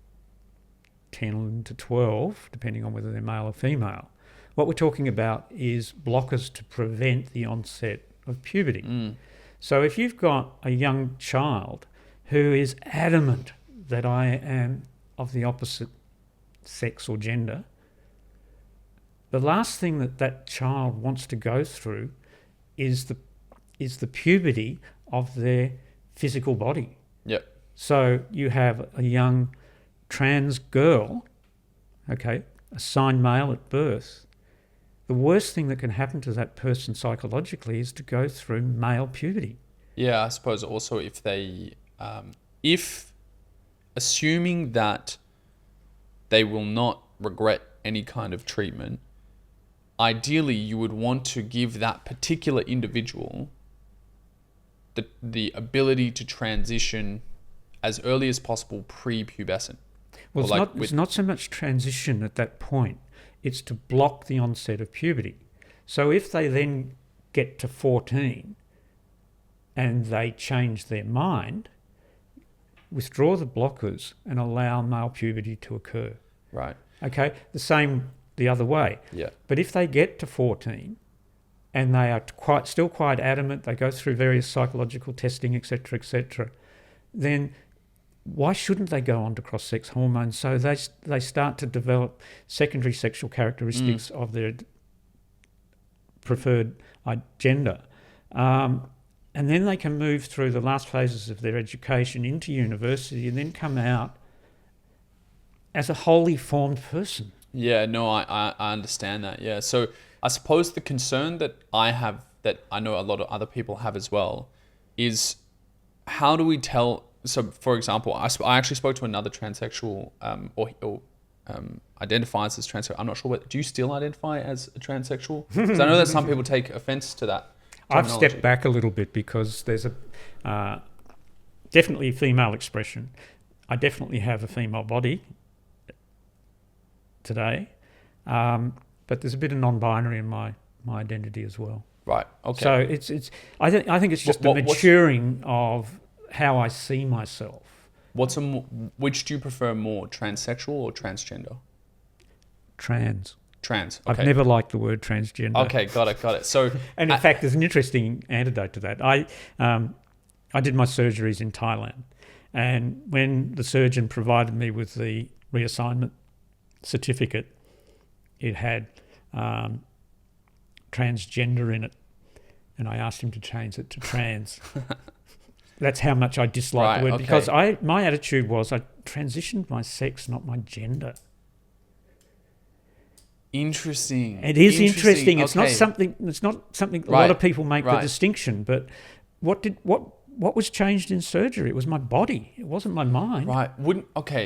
10 to 12, depending on whether they're male or female, what we're talking about is blockers to prevent the onset of puberty. So if you've got a young child who is adamant that I am of the opposite sex or gender, the last thing that child wants to go through is the puberty of their physical body. Yep. So you have a young trans girl, assigned male at birth, the worst thing that can happen to that person psychologically is to go through male puberty. Yeah, I suppose also if assuming that they will not regret any kind of treatment, ideally you would want to give that particular individual the ability to transition as early as possible pre-pubescent. Well, it's not so much transition at that point. It's to block the onset of puberty. So if they then get to 14 and they change their mind, withdraw the blockers and allow male puberty to occur. Right. Okay, the same the other way. Yeah. But if they get to 14 and they are still quite adamant, they go through various psychological testing, etc., then why shouldn't they go on to cross-sex hormones? So they start to develop secondary sexual characteristics of their preferred gender. And then they can move through the last phases of their education into university and then come out as a wholly formed person. Yeah, no, I understand that. Yeah. So I suppose the concern that I have, that I know a lot of other people have as well, is how do we tell... So, for example, I actually spoke to another transsexual or identifies as transsexual. I'm not sure. Do you still identify as a transsexual? Because I know that some people take offense to that terminology. I've stepped back a little bit because there's definitely female expression. I definitely have a female body today, but there's a bit of non-binary in my identity as well. Right. Okay. So it's. I think it's just the maturing of how I see myself. Which do you prefer more, transsexual or transgender? Trans. Trans. Okay. I've never liked the word transgender. Okay, got it. So, and in fact, there's an interesting antidote to that. I did my surgeries in Thailand, and when the surgeon provided me with the reassignment certificate, it had transgender in it, and I asked him to change it to trans. That's how much I dislike the word, because my attitude was I transitioned my sex, not my gender. Interesting. It is interesting. Okay. It's not something a lot of people make the distinction, but what was changed in surgery? It was my body. It wasn't my mind. Right.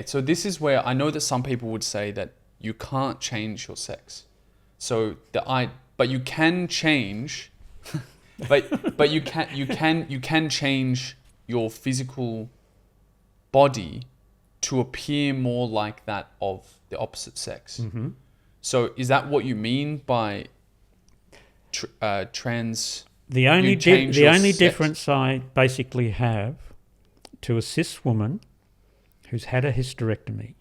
So this is where I know that some people would say that you can't change your sex. So but you can change but you can change your physical body to appear more like that of the opposite sex. Mm-hmm. So is that what you mean by trans? The only difference I basically have to a cis woman who's had a hysterectomy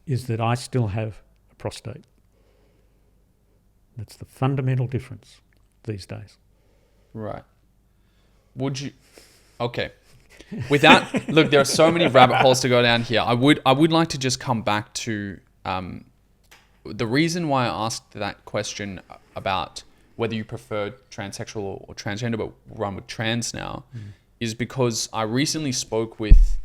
is that I still have a prostate. That's the fundamental difference these days. Right. Would you... Okay. Without... Look, there are so many rabbit holes to go down here. I would like to just come back to... the reason why I asked that question about whether you prefer transsexual or transgender, but run with trans now, is because I recently spoke with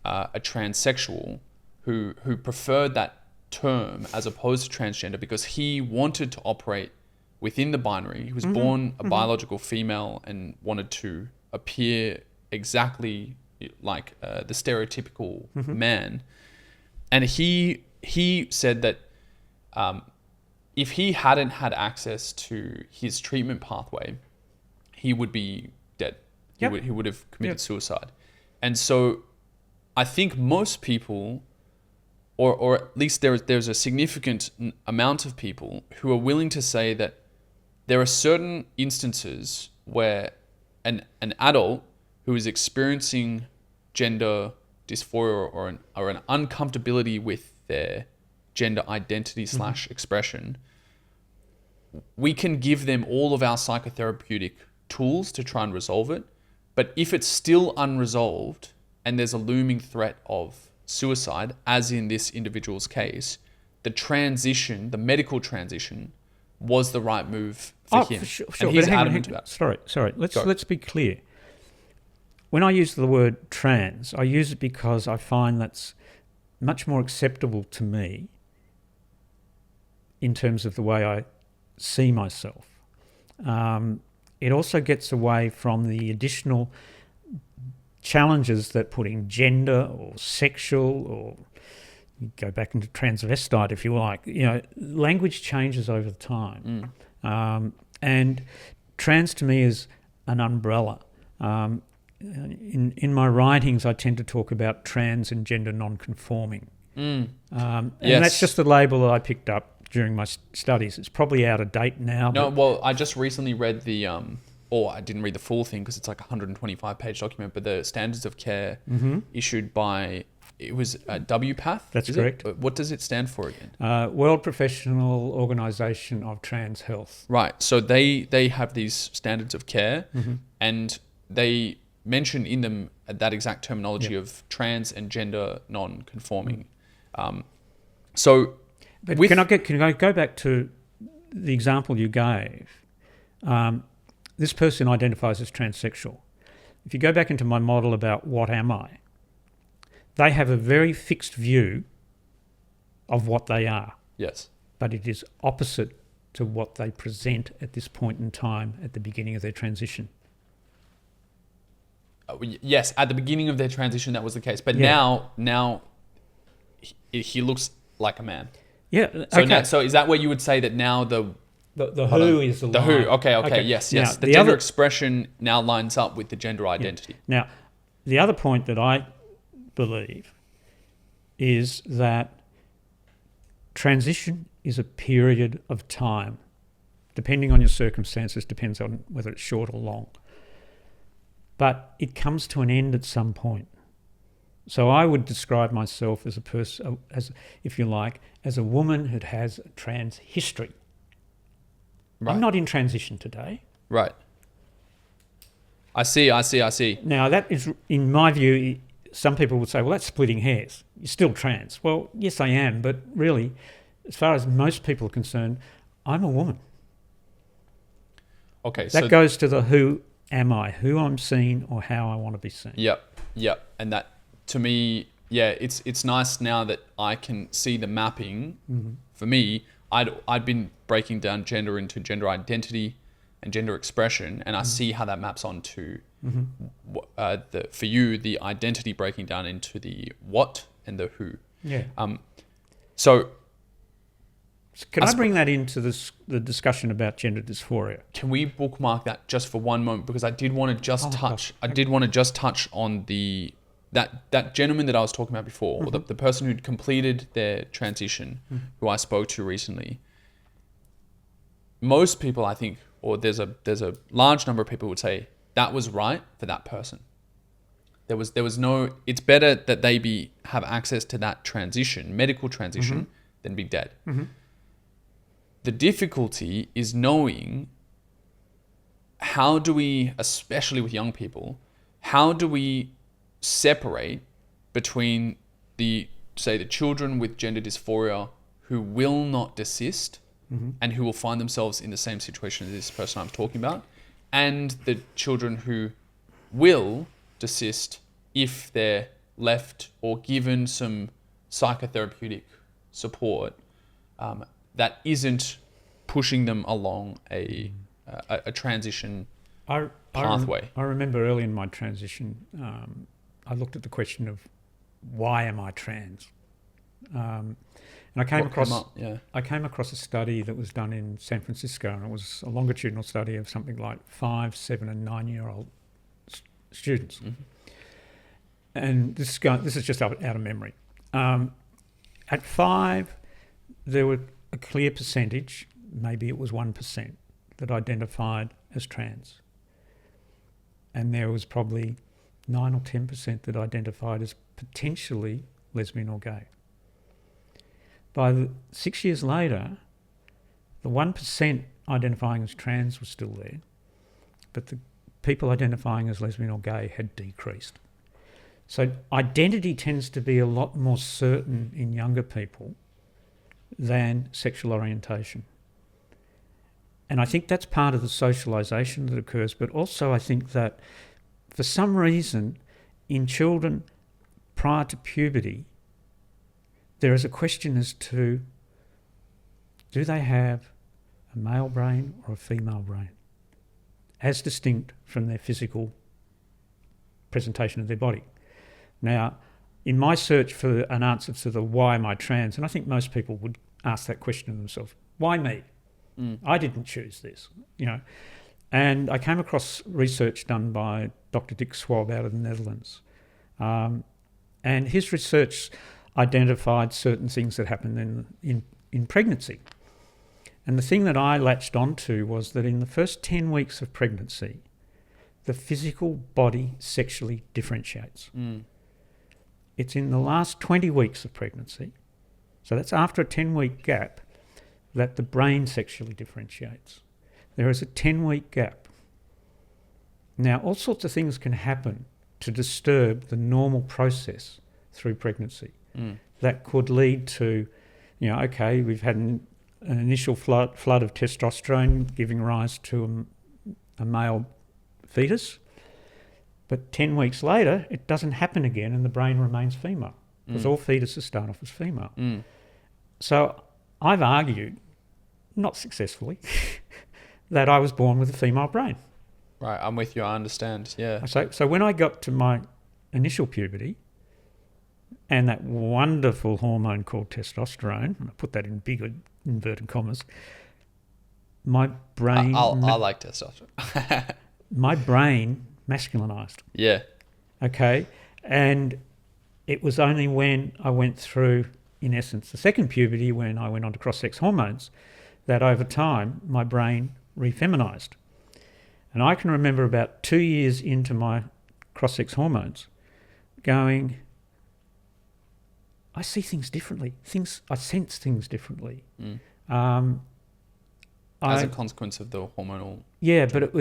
a transsexual who preferred that term as opposed to transgender because he wanted to operate within the binary. He was born a biological female and wanted to appear exactly like the stereotypical man. And he said that if he hadn't had access to his treatment pathway, he would be dead. Yep. He would have committed suicide. And so I think most people, or at least there's a significant amount of people who are willing to say that there are certain instances where an adult who is experiencing gender dysphoria or an uncomfortability with their gender identity / expression, we can give them all of our psychotherapeutic tools to try and resolve it. But if it's still unresolved and there's a looming threat of suicide, as in this individual's case, the medical transition was the right move for him. Sure. And he's adamant about it. Sorry. Let's be clear. When I use the word trans, I use it because I find that's much more acceptable to me in terms of the way I see myself. It also gets away from the additional challenges that putting gender or sexual, or you go back into transvestite if you like. Language changes over time. And trans to me is an umbrella. In my writings, I tend to talk about trans and gender non-conforming. And that's just the label that I picked up during my studies. It's probably out of date now. No, well, I just recently read I didn't read the full thing because it's like a 125-page document, but the standards of care issued by, it was WPATH? That's correct. What does it stand for again? World Professional Organisation of Trans Health. Right. So they have these standards of care, and they mention in them that exact terminology of trans and gender non-conforming. Can I go back to the example you gave? This person identifies as transsexual. If you go back into my model about what am I, they have a very fixed view of what they are. Yes. But it is opposite to what they present at this point in time at the beginning of their transition. Yes, at the beginning of their transition that was the case, but now he looks like a man. Yeah. So is that where you would say that now the who is the line? Who? Okay. Yes. Now, the gender expression now lines up with the gender identity. Now, the other point that I believe is that transition is a period of time, depending on your circumstances, depends on whether it's short or long. But it comes to an end at some point. So I would describe myself as a person, as if you like, as a woman who has a trans history. Right. I'm not in transition today. Right. I see. Now, that is, in my view, some people would say, well, that's splitting hairs. You're still trans. Well, yes, I am. But really, as far as most people are concerned, I'm a woman. Okay. That goes to the who am I, who I'm seen or how I want to be seen. Yep. And that, to me, it's nice now that I can see the mapping. For me, I'd been breaking down gender into gender identity and gender expression, and I see how that maps onto for you, the identity breaking down into the what and the who. Yeah. So can I bring that into the discussion about gender dysphoria? Can we bookmark that just for one moment, because I did want to just touch. I did want to just touch on that gentleman that I was talking about before, or the person who'd completed their transition, who I spoke to recently. Most people, I think, or there's a large number of people would say that was right for that person. There was no. It's better that they have access to that transition, medical transition, than be dead. The difficulty is knowing how do we, especially with young people, how do we separate between the children with gender dysphoria who will not desist and who will find themselves in the same situation as this person I'm talking about, and the children who will desist if they're left or given some psychotherapeutic support that isn't pushing them along a transition pathway. I remember early in my transition, I looked at the question of why am I trans, and I came across a study that was done in San Francisco, and it was a longitudinal study of something like 5, 7, and 9-year-old students. And this is just out of memory. At 5, there were a clear percentage, maybe it was 1%, that identified as trans. And there was probably 9 or 10% that identified as potentially lesbian or gay. By 6 years later, the 1% identifying as trans was still there, but the people identifying as lesbian or gay had decreased. So identity tends to be a lot more certain in younger people than sexual orientation. And I think that's part of the socialisation that occurs, but also I think that for some reason in children prior to puberty, there is a question as to, do they have a a male brain or a female brain, as distinct from their physical presentation of their body. Now, in my search for an answer to the why am I trans, and I think most people would ask that question of themselves, why me? I didn't choose this, And I came across research done by Dr. Dick Swab out of the Netherlands. And his research identified certain things that happen in pregnancy. And the thing that I latched onto was that in the first 10 weeks of pregnancy, the physical body sexually differentiates. It's in the last 20 weeks of pregnancy, so that's after a 10-week gap, that the brain sexually differentiates. There is a 10-week gap. Now, all sorts of things can happen to disturb the normal process through pregnancy. That could lead to, we've had an initial flood of testosterone giving rise to a male fetus, but 10 weeks later, it doesn't happen again and the brain remains female, because all fetuses start off as female. So I've argued, not successfully, that I was born with a female brain. Right, I'm with you, I understand, yeah. So when I got to my initial puberty, and that wonderful hormone called testosterone, and I put that in big inverted commas, my brain... I like testosterone. My brain masculinized. Yeah. Okay, and it was only when I went through, in essence, the second puberty, when I went on to cross-sex hormones, that over time my brain refeminized. And I can remember about 2 years into my cross-sex hormones going, I see things differently. I sense things differently. As a consequence of the hormonal... Yeah, but it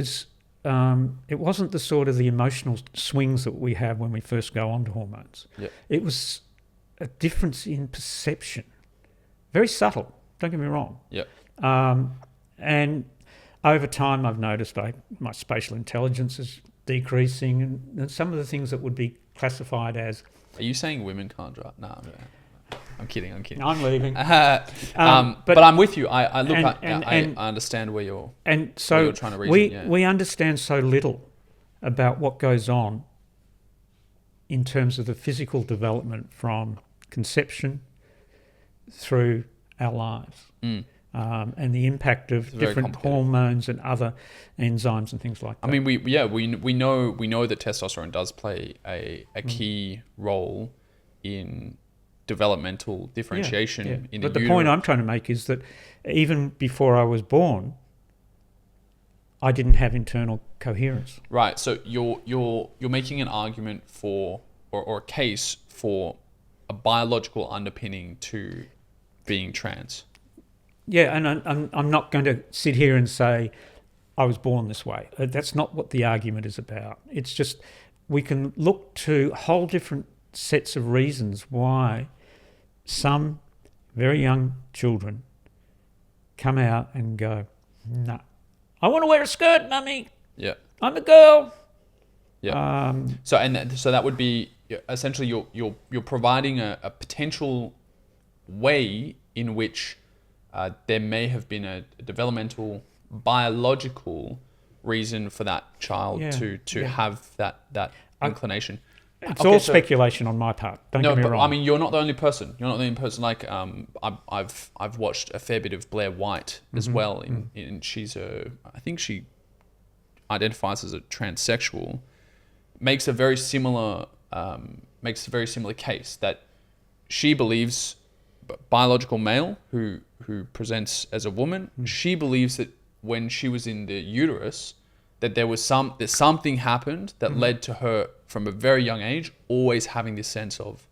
wasn't the sort of the emotional swings that we have when we first go on to hormones. Yep. It was a difference in perception. Very subtle, don't get me wrong. Yep. And over time I've noticed my spatial intelligence is decreasing, and some of the things that would be classified as... Are you saying women can't drive? No, I'm kidding. I'm leaving. But I'm with you. I understand where you're trying to reason. We understand so little about what goes on in terms of the physical development from conception through our lives, and the impact of different hormones and other enzymes and things like that. I mean, we know that testosterone does play a key role in developmental differentiation in the But the point I'm trying to make is that even before I was born, I didn't have internal coherence. Right. So you're making an argument for or a case for a biological underpinning to being trans. Yeah, and I'm not going to sit here and say I was born this way. That's not what the argument is about. It's just we can look to whole different sets of reasons why some very young children come out and go, "No, I want to wear a skirt, mummy. Yeah, I'm a girl." Yeah. So that would be essentially you're providing a potential way in which there may have been a developmental biological reason for that child to have that inclination. It's all speculation on my part. Don't get me wrong. I mean, you're not the only person. Like, I've watched a fair bit of Blair White as well. And I think she identifies as a transsexual. Makes a very similar case that she believes biological male who presents as a woman. She believes that when she was in the uterus, that that something happened that led to her from a very young age always having this sense of,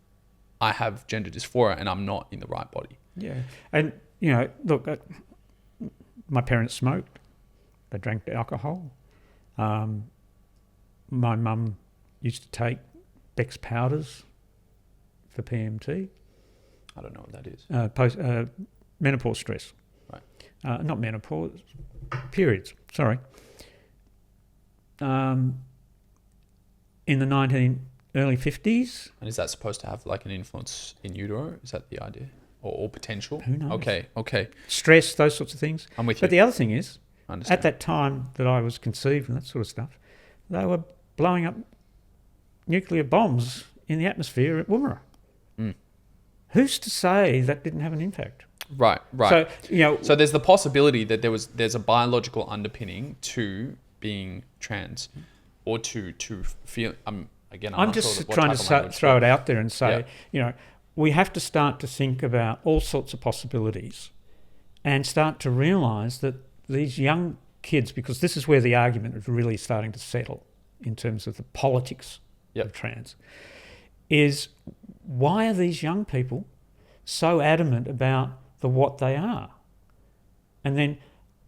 I have gender dysphoria and I'm not in the right body. Yeah, and look, my parents smoked, they drank alcohol. My mum used to take Beck's powders for PMT. I don't know what that is. Menopause stress. Right. Not menopause, periods. Sorry. In the early 50s. And is that supposed to have like an influence in utero? Is that the idea? or potential? Who knows? Okay. Stress, those sorts of things. I'm with you. But the other thing is, I understand. at that time that I was conceived and that sort of stuff, they were blowing up nuclear bombs in the atmosphere at Woomera. Who's to say that didn't have an impact? Right. So, you know, So there's the possibility that there's a biological underpinning to being trans, or to feel. I'm I'm just trying to throw it out there and say, you know, we have to start to think about all sorts of possibilities, and start to realise that these young kids, because this is where the argument is really starting to settle in terms of the politics of trans, is why are these young people so adamant about what they are? And then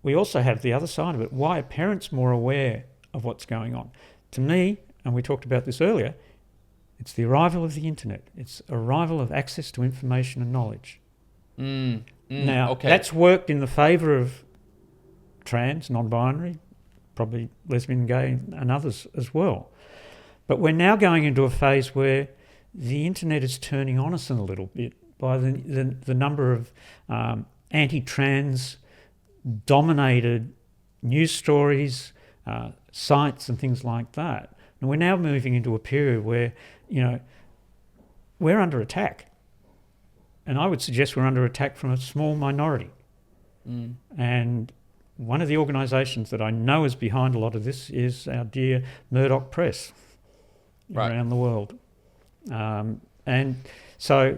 we also have the other side of it. Why are parents more aware of what's going on? To me, and we talked about this earlier, it's the arrival of the internet. It's arrival of access to information and knowledge. Now, that's worked in the favour of trans, non-binary, probably lesbian, gay and others as well. But we're now going into a phase where the internet is turning on us in a little bit by the number of anti-trans dominated news stories, sites and things like that. And we're now moving into a period where, you know, we're under attack. And I would suggest we're under attack from a small minority. And one of the organisations that I know is behind a lot of this is our dear Murdoch Press around the world. And so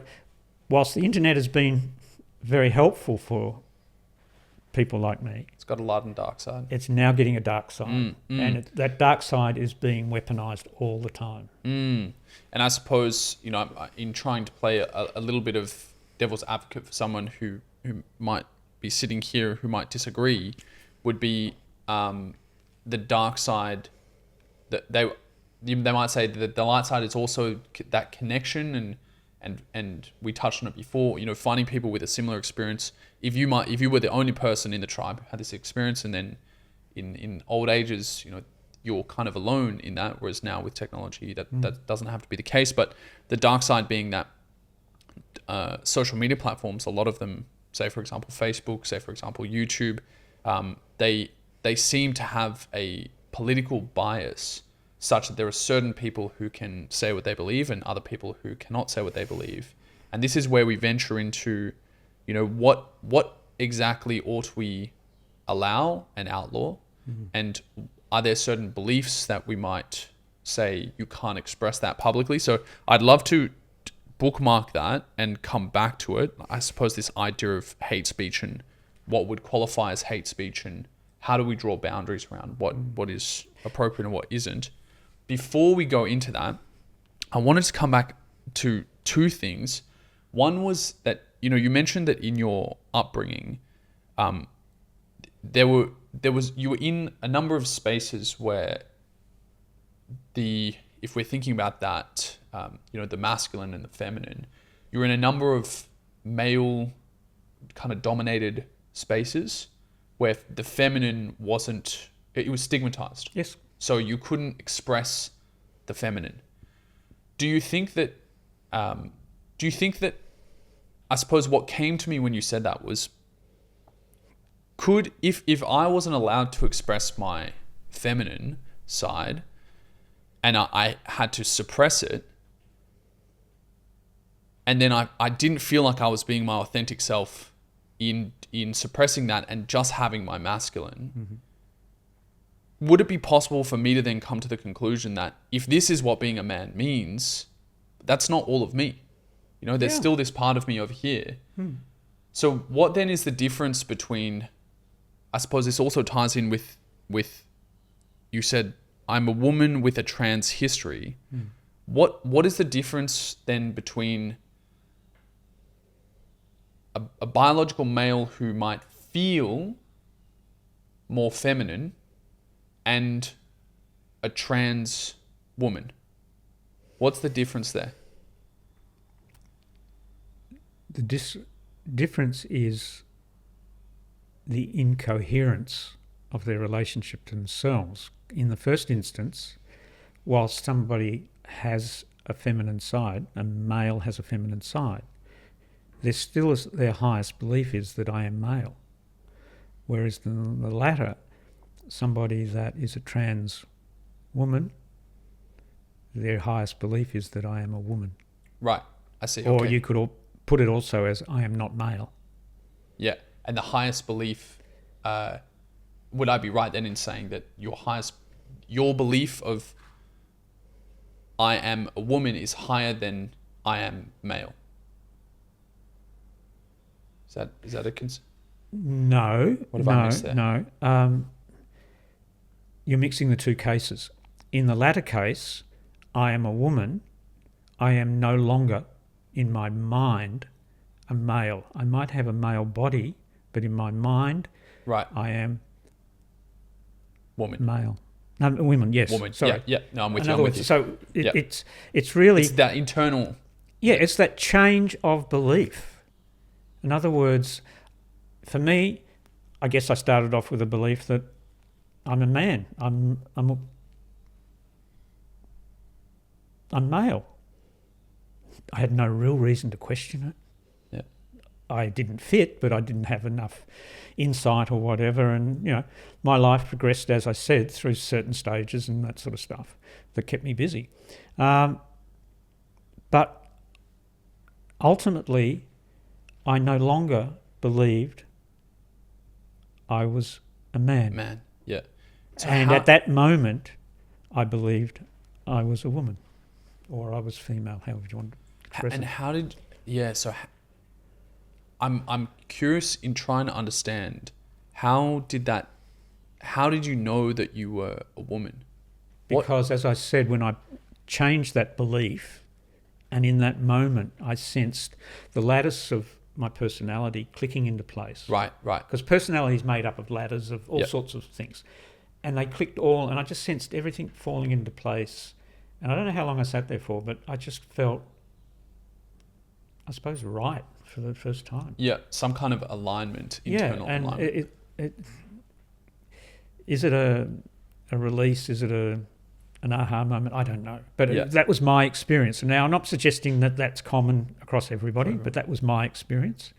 whilst the internet has been very helpful for people like me, it's got a light and dark side. It's now getting a dark side. And that dark side is being weaponised all the time. And I suppose, you know, in trying to play a little bit of devil's advocate for someone who might be sitting here who might disagree, would be the dark side. That they might say that the light side is also that connection, and we touched on it before, you know, finding people with a similar experience. If you were the only person in the tribe who had this experience, and then in old ages, you know, you're kind of alone in that, whereas now with technology that doesn't have to be the case. But the dark side being that social media platforms, a lot of them, say for example Facebook, say for example YouTube, they seem to have a political bias such that there are certain people who can say what they believe and other people who cannot say what they believe. And this is where we venture into, you know, what exactly ought we allow and outlaw? And are there certain beliefs that we might say you can't express that publicly? So I'd love to bookmark that and come back to it. I suppose this idea of hate speech and what would qualify as hate speech, and how do we draw boundaries around what is appropriate and what isn't. Before we go into that, I wanted to come back to two things. One was that, you know, you mentioned that in your upbringing, you were in a number of spaces where if we're thinking about that, you know, the masculine and the feminine, you were in a number of male kind of dominated spaces where the feminine it was stigmatized. Yes. So you couldn't express the feminine. Do you think that, I suppose what came to me when you said that was, if I wasn't allowed to express my feminine side and I had to suppress it, and then I didn't feel like I was being my authentic self in suppressing that and just having my masculine, would it be possible for me to then come to the conclusion that if this is what being a man means, that's not all of me? You know, there's still this part of me over here. So what then is the difference between, I suppose this also ties in with you said, I'm a woman with a trans history. What is the difference then between a biological male who might feel more feminine and a trans woman? What's the difference there? The difference is the incoherence of their relationship to themselves. In the first instance, whilst somebody has a feminine side, a male has a feminine side, their highest belief is that I am male. Whereas the latter, somebody that is a trans woman, their highest belief is that I am a woman. Right. I see. Or okay. you could put it also as I am not male. Yeah. And the highest belief, would I be right then in saying that your belief of I am a woman is higher than I am male? Is that a concern? No. What have I missed there? No. You're mixing the two cases. In the latter case, I am a woman. I am no longer, in my mind, a male. I might have a male body, but in my mind, right, I am woman. Male. No, women, yes. Woman. Sorry. Yeah. No, I'm with you. So it's really... It's that internal... Yeah, it's that change of belief. In other words, for me, I guess I started off with a belief that I'm a man. I'm male. I had no real reason to question it. Yeah. I didn't fit, but I didn't have enough insight or whatever. And, my life progressed, as I said, through certain stages and that sort of stuff that kept me busy. But ultimately, I no longer believed I was a man. Man, yeah. So at that moment, I believed I was a woman, or I was female, however you want to express it. And how did... Yeah, so... I'm curious in trying to understand, how did you know that you were a woman? Because, as I said, when I changed that belief, and in that moment I sensed the lattice of my personality clicking into place. Right. Because personality is made up of ladders of all sorts of things. And they clicked all, and I just sensed everything falling into place. And I don't know how long I sat there for, but I just felt, I suppose, right for the first time. Yeah, some kind of alignment, internal alignment. Is it a release? Is it an aha moment? I don't know. But that was my experience. And now I'm not suggesting that that's common across everybody, but that was my experience.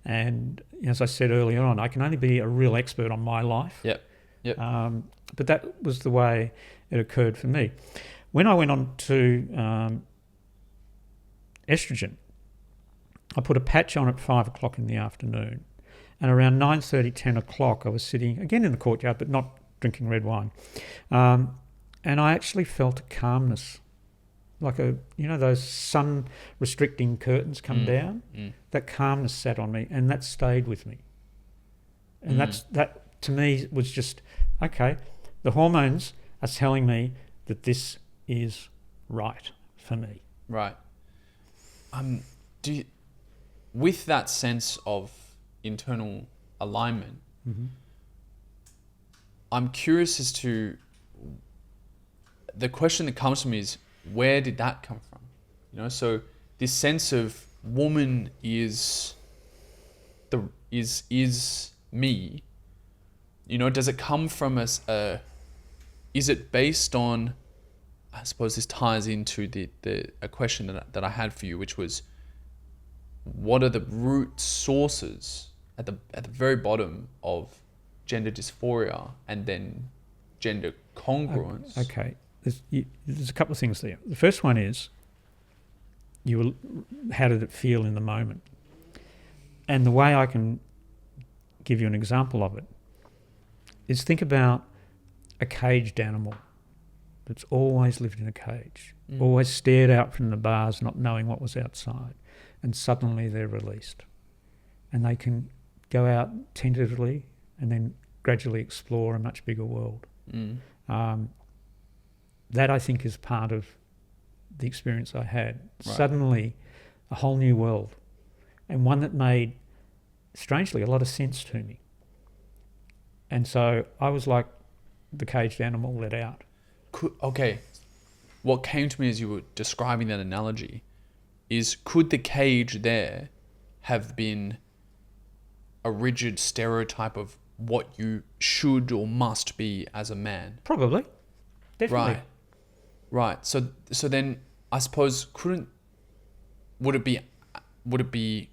And as I said earlier on, I can only be a real expert on my life. Yep. But that was the way it occurred for me. When I went on to estrogen, I put a patch on at 5 o'clock in the afternoon, and around 9:30, 10 o'clock, I was sitting again in the courtyard, but not drinking red wine. And I actually felt a calmness, like those sun restricting curtains come down. That calmness sat on me, and that stayed with me. And that to me was just, okay, the hormones are telling me that this is right for me. Right. With that sense of internal alignment, I'm curious as to, the question that comes to me is, where did that come from? So this sense of woman is me. Does it come from is it based on, I suppose this ties into a question that I had for you, which was, what are the root sources at the very bottom of gender dysphoria and then gender congruence? Okay, there's a couple of things there. The first one is, how did it feel in the moment? And the way I can give you an example of it is, think about a caged animal that's always lived in a cage, always stared out from the bars, not knowing what was outside. And suddenly they're released. And they can go out tentatively and then gradually explore a much bigger world. That, I think, is part of the experience I had. Right. Suddenly, a whole new world. And one that made, strangely, a lot of sense to me. And so I was like the caged animal let out. Okay. What came to me as you were describing that analogy is, could the cage there have been a rigid stereotype of what you should or must be as a man? Probably. Definitely. Right. So then I suppose would it be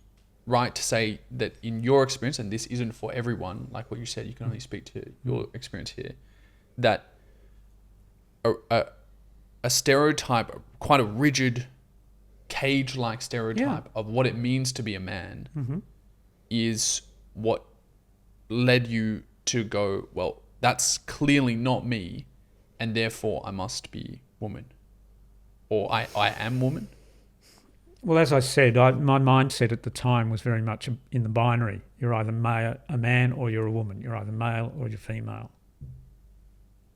right to say that in your experience, and this isn't for everyone, like what you said, you can only speak to your experience here, that a stereotype, quite a rigid, cage-like stereotype of what it means to be a man is what led you to go, well, that's clearly not me, and therefore I must be woman, or I am woman? Well, as I said, my mindset at the time was very much in the binary. You're either a man or you're a woman. You're either male or you're female.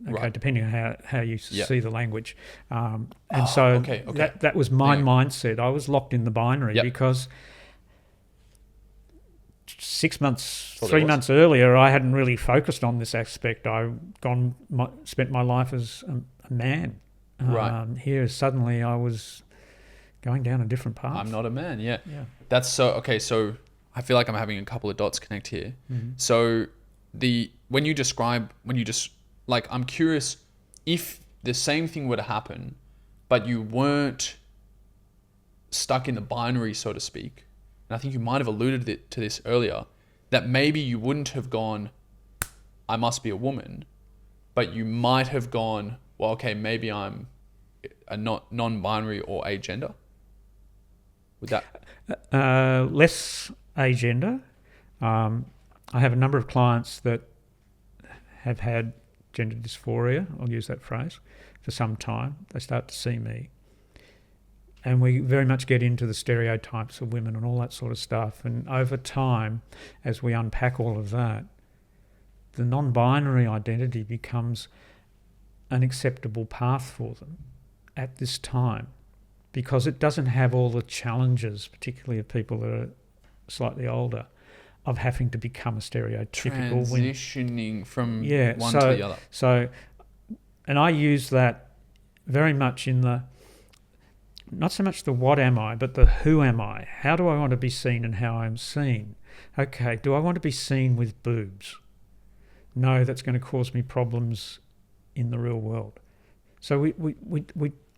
Okay, Right. depending on how you see the language. Okay. That was my mindset. I was locked in the binary because 6 months, 3 months earlier, I hadn't really focused on this aspect. Spent my life as a man. Right. Here, suddenly, I was going down a different path. I'm not a man. Yeah. That's so okay. So I feel like I'm having a couple of dots connect here. So when you just like, I'm curious if the same thing were to happen, but you weren't stuck in the binary, so to speak. And I think you might have alluded to this earlier, that maybe you wouldn't have gone, I must be a woman, but you might have gone, well, okay, maybe I'm a non-binary or agender. Would that less agender? I have a number of clients that have had gender dysphoria, I'll use that phrase, for some time. They start to see me. And we very much get into the stereotypes of women and all that sort of stuff. And over time, as we unpack all of that, the non-binary identity becomes an acceptable path for them at this time, because it doesn't have all the challenges, particularly of people that are slightly older, of having to become a stereotypical transitioning from one to the other. So, and I use that very much in the, not so much the what am I, but the who am I? How do I want to be seen and how I'm seen? Okay, do I want to be seen with boobs? No, that's going to cause me problems in the real world. So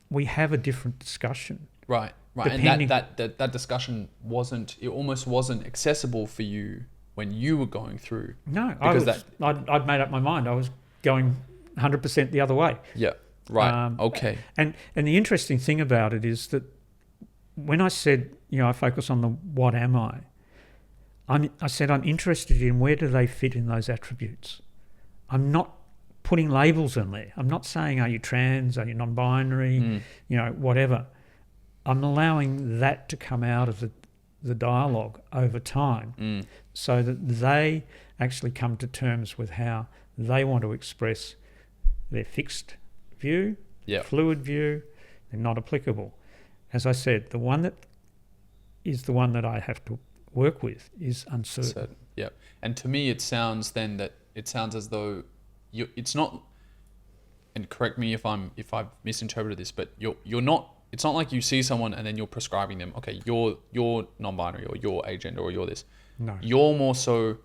we have a different discussion. Right. And that discussion almost wasn't accessible for you when you were going through. No, I'd made up my mind. I was going 100% the other way. Yeah. Right. Okay. And the interesting thing about it is that when I said, I focus on the what am I said I'm interested in where do they fit in those attributes. I'm not putting labels in there. I'm not saying, are you trans, are you non-binary, whatever. I'm allowing that to come out of the dialogue over time so that they actually come to terms with how they want to express their fixed view, fluid view, they're not applicable. As I said, the one that I have to work with is uncertain. Yeah. And to me, it sounds as though it's not, and correct me if I've misinterpreted this, but you're not, it's not like you see someone and then you're prescribing them, okay, you're non-binary or you're agender or you're this. No. You're more so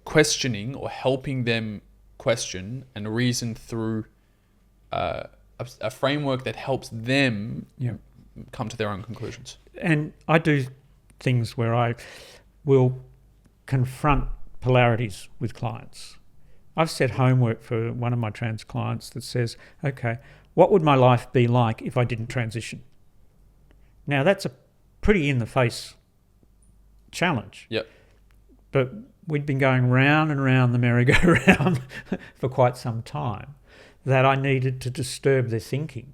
questioning or helping them question and reason through a framework that helps them come to their own conclusions. And I do things where I will confront polarities with clients. I've set homework for one of my trans clients that says, okay, what would my life be like if I didn't transition? Now, that's a pretty in-the-face challenge. Yep. But we'd been going round and round the merry-go-round for quite some time that I needed to disturb their thinking.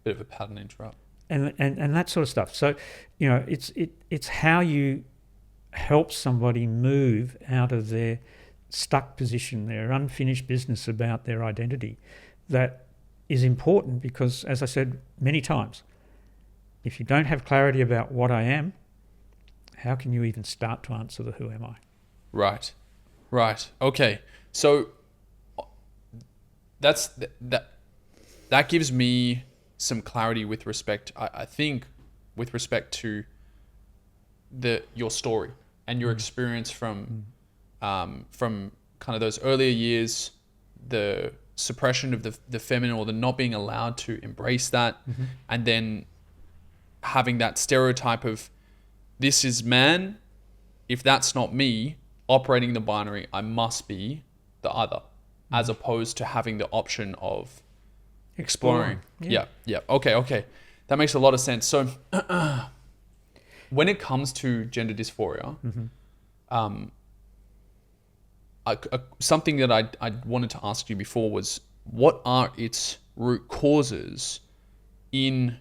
Bit of a pattern interrupt. And that sort of stuff. So, it's how you help somebody move out of their stuck position, their unfinished business about their identity, that is important because, as I said many times, if you don't have clarity about what I am, how can you even start to answer the who am I? Right. Okay. So that gives me some clarity with respect, I think, with respect to your story and your experience from kind of those earlier years, the suppression of the feminine or the not being allowed to embrace that, and then having that stereotype of this is man. If that's not me operating the binary, I must be the other, as opposed to having the option of exploring. Yeah. Okay. That makes a lot of sense. So when it comes to gender dysphoria, something that I wanted to ask you before was, what are its root causes in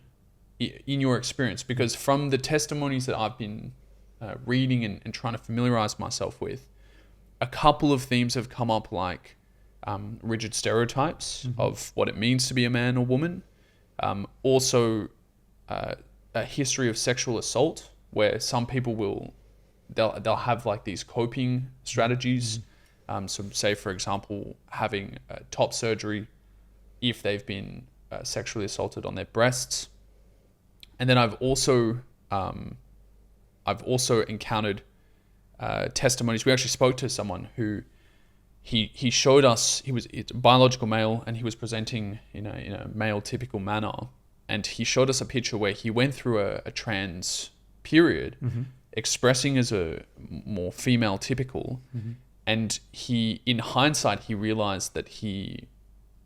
your experience? Because from the testimonies that I've been reading and trying to familiarize myself with, a couple of themes have come up, like rigid stereotypes of what it means to be a man or woman. Also, a history of sexual assault, where some people they'll have like these coping strategies. So say, for example, having top surgery if they've been sexually assaulted on their breasts. And then I've also encountered testimonies. We actually spoke to someone who he showed us, it's a biological male, and he was presenting in a male typical manner. And he showed us a picture where he went through a trans period, expressing as a more female typical. And in hindsight, he realized that he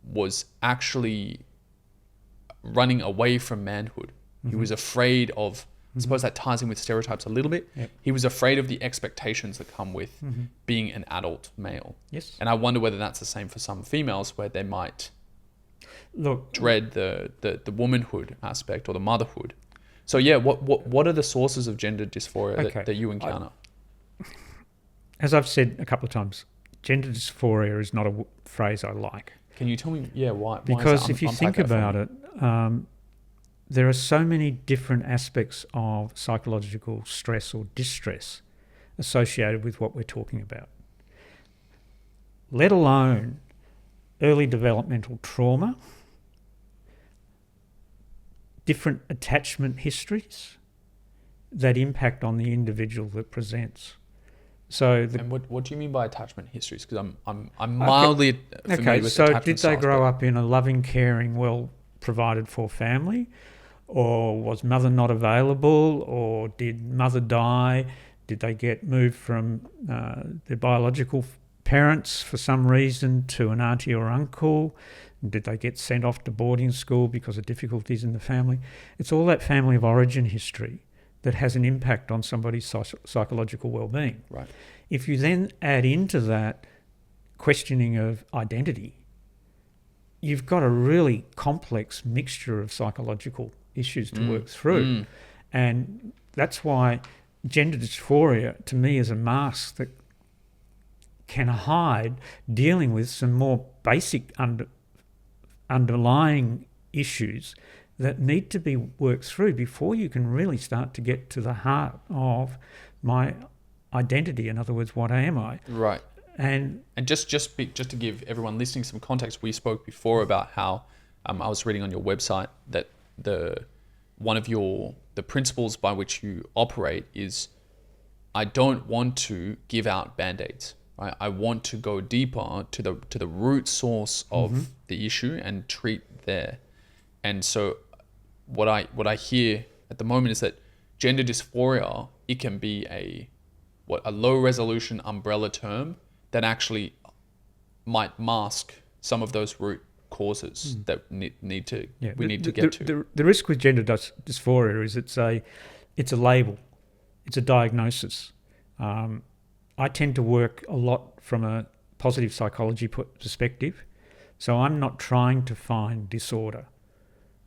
was actually running away from manhood. He was afraid of, I suppose that ties in with stereotypes a little bit. Yep. He was afraid of the expectations that come with being an adult male. Yes. And I wonder whether that's the same for some females, where they might dread the womanhood aspect or the motherhood. So yeah, what are the sources of gender dysphoria that you encounter? As I've said a couple of times, gender dysphoria is not a phrase I like. Can you tell me, why? Because if you think about it, there are so many different aspects of psychological stress or distress associated with what we're talking about, let alone early developmental trauma, different attachment histories that impact on the individual that presents. So, and what do you mean by attachment histories? Because I'm mildly familiar with so attachment did they styles, grow up in a loving, caring, well provided for family, or was mother not available, or did mother die? Did they get moved from their biological parents for some reason to an auntie or uncle? Did they get sent off to boarding school because of difficulties in the family? It's all that family of origin history that has an impact on somebody's psychological well-being. Right. If you then add into that questioning of identity, you've got a really complex mixture of psychological issues to work through. And that's why gender dysphoria, to me, is a mask that can hide dealing with some more basic underlying issues that need to be worked through before you can really start to get to the heart of my identity. In other words, what am I? Right. And just to give everyone listening some context, we spoke before about how I was reading on your website that one of the principles by which you operate is, I don't want to give out band-aids. Right? I want to go deeper to the root source of the issue and treat there. And so what I hear at the moment is that gender dysphoria, it can be a low resolution umbrella term that actually might mask some of those root causes that we need to get to. The risk with gender dysphoria is it's a label, it's a diagnosis. I tend to work a lot from a positive psychology perspective, so I'm not trying to find disorder.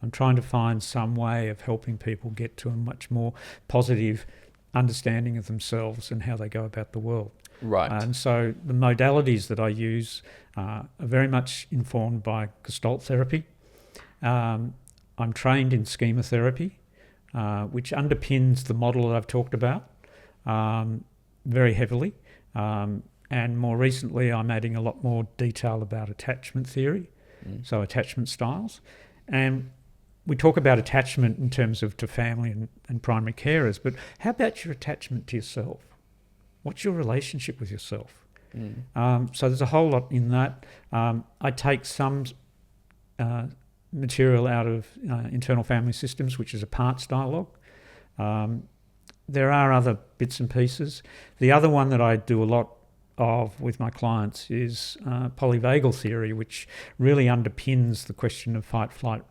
I'm trying to find some way of helping people get to a much more positive understanding of themselves and how they go about the world. Right. And so the modalities that I use are very much informed by Gestalt therapy. I'm trained in schema therapy, which underpins the model that I've talked about very heavily. And more recently, I'm adding a lot more detail about attachment theory, so attachment styles. And we talk about attachment in terms of to family and primary carers, but how about your attachment to yourself? What's your relationship with yourself? So there's a whole lot in that. I take some material out of internal family systems, which is a parts dialogue. there are other bits and pieces. The other one that I do a lot of with my clients is polyvagal theory, which really underpins the question of fight, flight,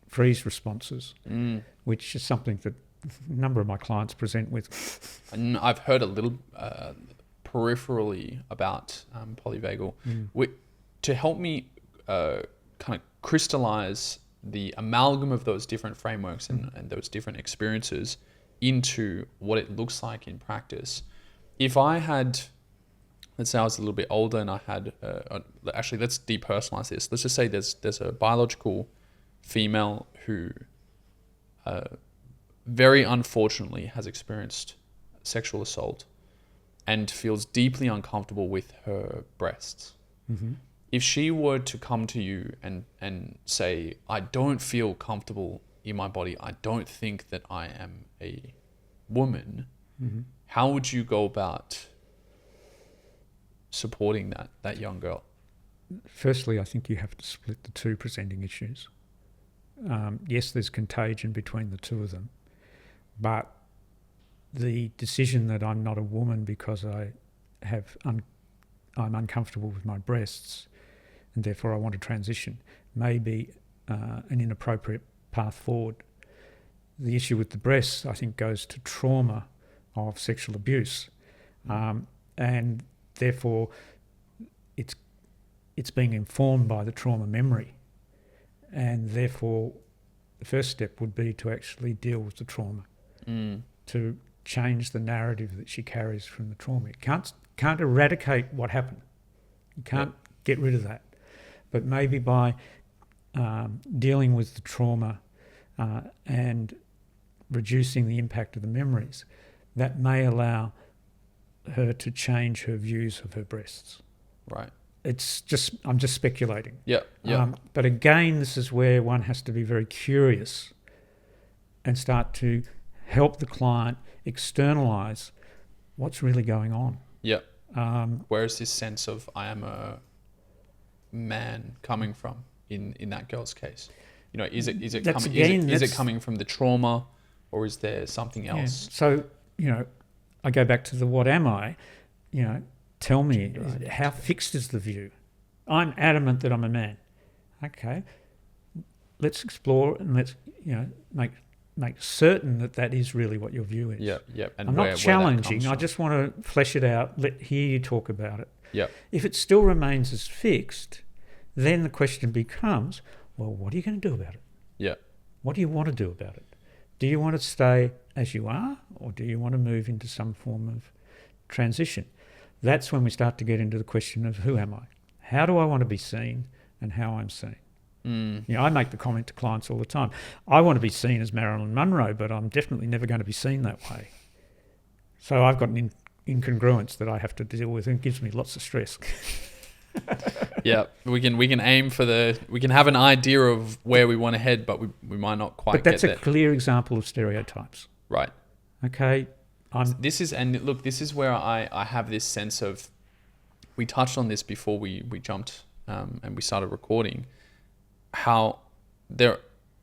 freeze responses, which is something that a number of my clients present with. And I've heard a little peripherally about polyvagal. To help me kind of crystallize the amalgam of those different frameworks and those different experiences into what it looks like in practice. If I had, let's say I was a little bit older and I had, actually let's depersonalize this. Let's just say there's a biological female who very unfortunately has experienced sexual assault and feels deeply uncomfortable with her breasts. If she were to come to you and say, I don't feel comfortable in my body, I don't think that I am a woman, how would you go about supporting that young girl? Firstly, I think you have to split the two presenting issues. Yes, there's contagion between the two of them, but the decision that I'm not a woman because I'm uncomfortable with my breasts and therefore I want to transition may be an inappropriate path forward. The issue with the breasts, I think, goes to trauma of sexual abuse, and therefore it's being informed by the trauma memory, and therefore the first step would be to actually deal with the trauma, to change the narrative that she carries from the trauma. It can't eradicate what happened. You can't get rid of that, but maybe by dealing with the trauma and reducing the impact of the memories, that may allow her to change her views of her breasts. Right. I'm just speculating. Yeah. But again, this is where one has to be very curious and start to help the client externalize what's really going on. Yeah. Where is this sense of I am a man coming from in that girl's case? You know, is it coming from the trauma, or is there something else? Yeah. So, you know, I go back to the what am I? You know, tell me, how fixed is the view? I'm adamant that I'm a man. Okay, let's explore and let's, you know, make certain that is really what your view is. Yeah. And I'm not challenging. I just want to flesh it out. Hear you talk about it. Yeah. If it still remains as fixed, then the question becomes, well, what are you going to do about it? Yeah. What do you want to do about it? Do you want to stay as you are, or do you want to move into some form of transition? That's when we start to get into the question of who am I? How do I want to be seen and how I'm seen? You know, I make the comment to clients all the time. I want to be seen as Marilyn Monroe, but I'm definitely never going to be seen that way. So I've got an incongruence that I have to deal with, and it gives me lots of stress. Yeah, we can aim for we can have an idea of where we want to head, but we might not quite get there. But that's a clear example of stereotypes. Right. Okay. This is where I have this sense of, we touched on this before we jumped and we started recording, how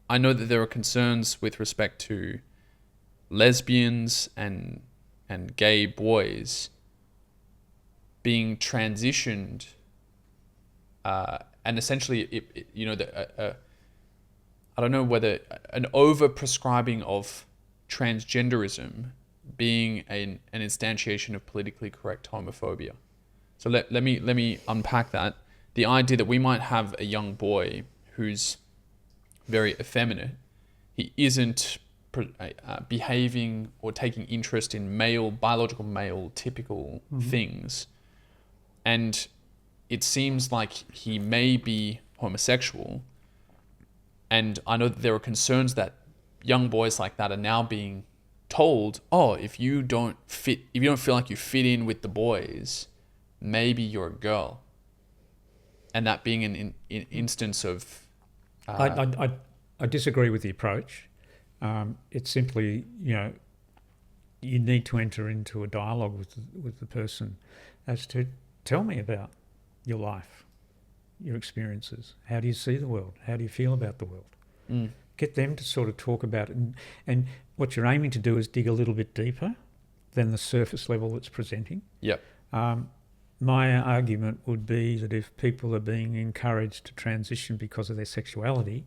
I know that there are concerns with respect to lesbians and gay boys being transitioned, and essentially, I don't know whether an over-prescribing of transgenderism being an instantiation of politically correct homophobia. So let me unpack that. The idea that we might have a young boy who's very effeminate, he isn't behaving or taking interest in biological male typical things, and it seems like he may be homosexual. And I know that there are concerns that young boys like that are now being told, oh, if you don't feel like you fit in with the boys, maybe you're a girl. And that being an instance of... I disagree with the approach. It's simply, you know, you need to enter into a dialogue with the person as to tell me about your life, your experiences. How do you see the world? How do you feel about the world? Get them to sort of talk about it. And what you're aiming to do is dig a little bit deeper than the surface level it's presenting. Yep. My argument would be that if people are being encouraged to transition because of their sexuality,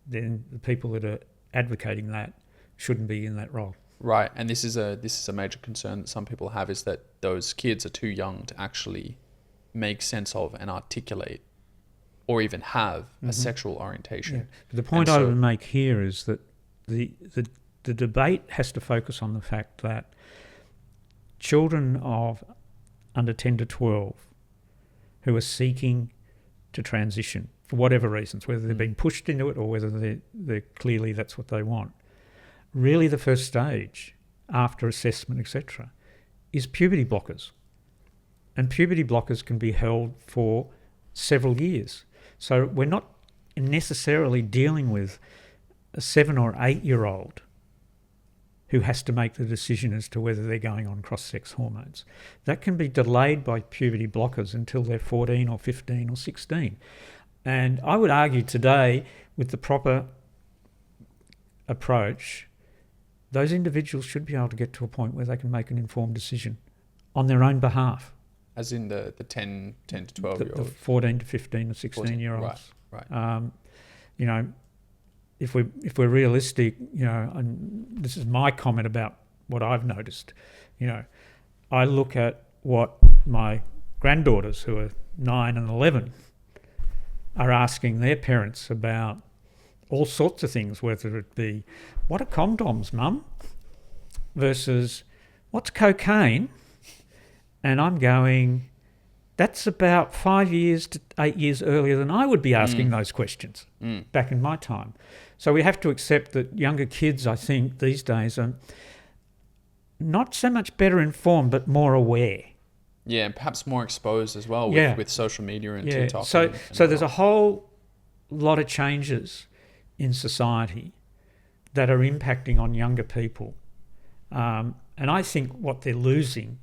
then the people that are advocating that shouldn't be in that role. Right, and this is a major concern that some people have, is that those kids are too young to actually make sense of and articulate or even have a sexual orientation. Yeah. But the point I would make here is that the debate has to focus on the fact that children of under 10 to 12 who are seeking to transition for whatever reasons, whether they're being pushed into it or whether they're clearly that's what they want, really the first stage after assessment, etc., is puberty blockers. And puberty blockers can be held for several years. So we're not necessarily dealing with a 7 or 8 year old who has to make the decision as to whether they're going on cross-sex hormones. That can be delayed by puberty blockers until they're 14 or 15 or 16. And I would argue today, with the proper approach, those individuals should be able to get to a point where they can make an informed decision on their own behalf. As in the 10 to 12-year-olds? The 14 to 15 or 16-year-olds. Right. You know, if we're realistic, you know, and this is my comment about what I've noticed, you know, I look at what my granddaughters, who are 9 and 11, are asking their parents about all sorts of things, whether it be, what are condoms, Mum? Versus, what's cocaine? And I'm going, that's about 5 years to 8 years earlier than I would be asking those questions back in my time. So we have to accept that younger kids, I think, these days are not so much better informed, but more aware. Yeah, and perhaps more exposed as well with social media and TikTok. So there's a whole lot of changes in society that are impacting on younger people. And I think what they're losing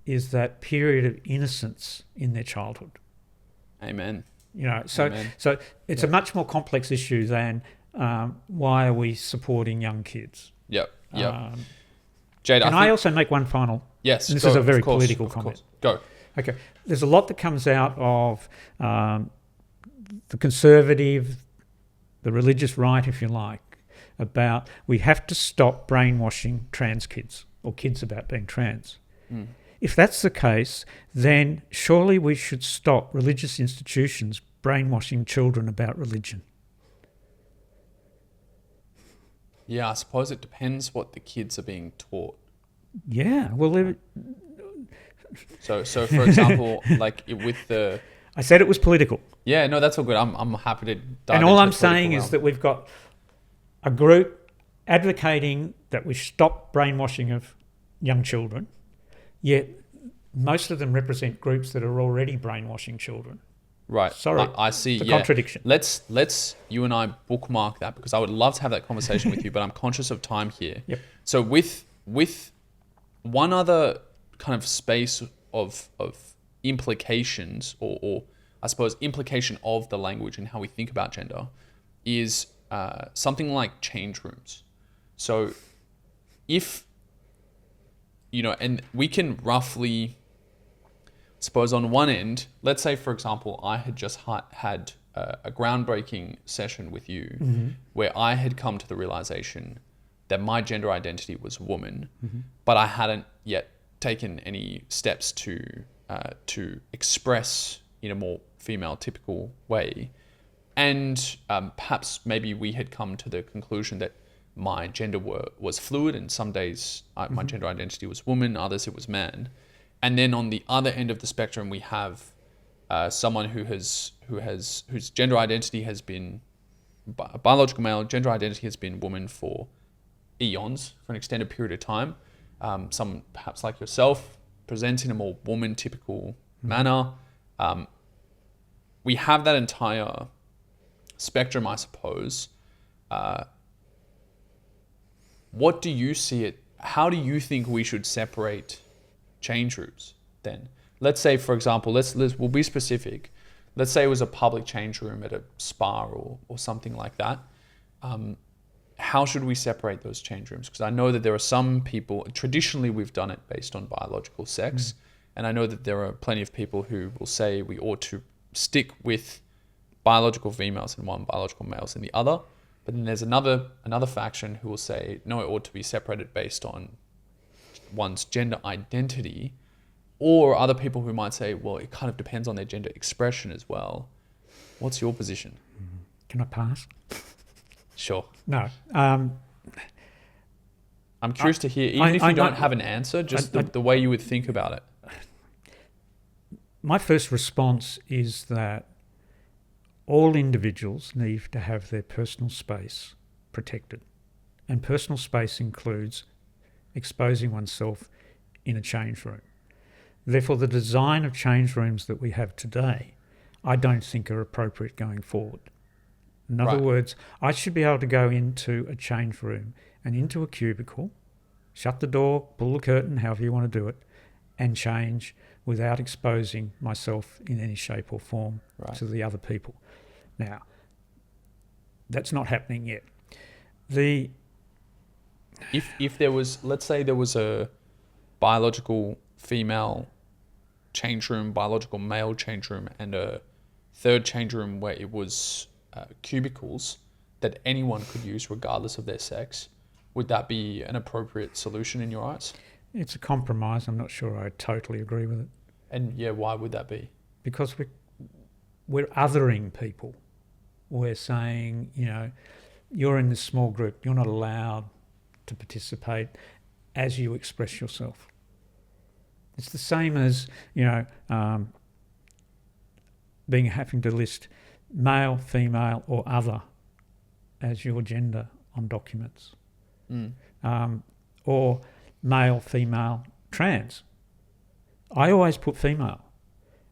is that period of innocence in their childhood. Amen. You know, so it's a much more complex issue than why are we supporting young kids. Yep. Jade, can I also make one final? Yes. And this is a very political comment. Go. Okay. There's a lot that comes out of the conservative, the religious right, if you like, about we have to stop brainwashing trans kids or kids about being trans. If that's the case, then surely we should stop religious institutions brainwashing children about religion. Yeah, I suppose it depends what the kids are being taught. Yeah, well, so for example, like with the... I said it was political. Yeah, no, that's all good. I'm happy to dive And all into I'm the political saying realm. is that we've got a group advocating that we stop brainwashing of young children, yet most of them represent groups that are already brainwashing children. Right. Sorry, I see. the contradiction. Let's you and I bookmark that, because I would love to have that conversation with you, but I'm conscious of time here. Yep. So with one other kind of space of implications, or I suppose implication of the language and how we think about gender, is something like change rooms. So if, you know, and we can roughly, suppose on one end, let's say, for example, I had just had a groundbreaking session with you where I had come to the realization that my gender identity was woman, but I hadn't yet taken any steps to express in a more female typical way. And perhaps maybe we had come to the conclusion that my gender was fluid, and some days my gender identity was woman, others it was man. And then on the other end of the spectrum, we have someone whose gender identity has been biological male, gender identity has been woman for eons, for an extended period of time. Some perhaps like yourself presents in a more woman typical manner. We have that entire spectrum, I suppose. What do you see it? How do you think we should separate change rooms then? Let's say, for example, we'll be specific. Let's say it was a public change room at a spa or something like that. how should we separate those change rooms? Because I know that there are some people, traditionally we've done it based on biological sex. And I know that there are plenty of people who will say we ought to stick with biological females in one, biological males in the other. But then there's another faction who will say, no, it ought to be separated based on one's gender identity. Or other people who might say, well, it kind of depends on their gender expression as well. What's your position? Can I pass? Sure. No. I'm curious to hear, even if you don't have an answer, just the way you would think about it. My first response is that all individuals need to have their personal space protected. And personal space includes exposing oneself in a change room. Therefore, the design of change rooms that we have today, I don't think are appropriate going forward. In other words, I should be able to go into a change room and into a cubicle, shut the door, pull the curtain, however you want to do it, and change without exposing myself in any shape or form to the other people. Now, that's not happening yet. If there was, let's say there was a biological female change room, biological male change room, and a third change room where it was cubicles that anyone could use regardless of their sex, would that be an appropriate solution in your eyes? It's a compromise. I'm not sure I totally agree with it. And yeah, why would that be? Because we're othering people. We're saying, you're in this small group. You're not allowed to participate as you express yourself. It's the same as, having to list male, female, or other as your gender on documents. Or male, female, trans. I always put female.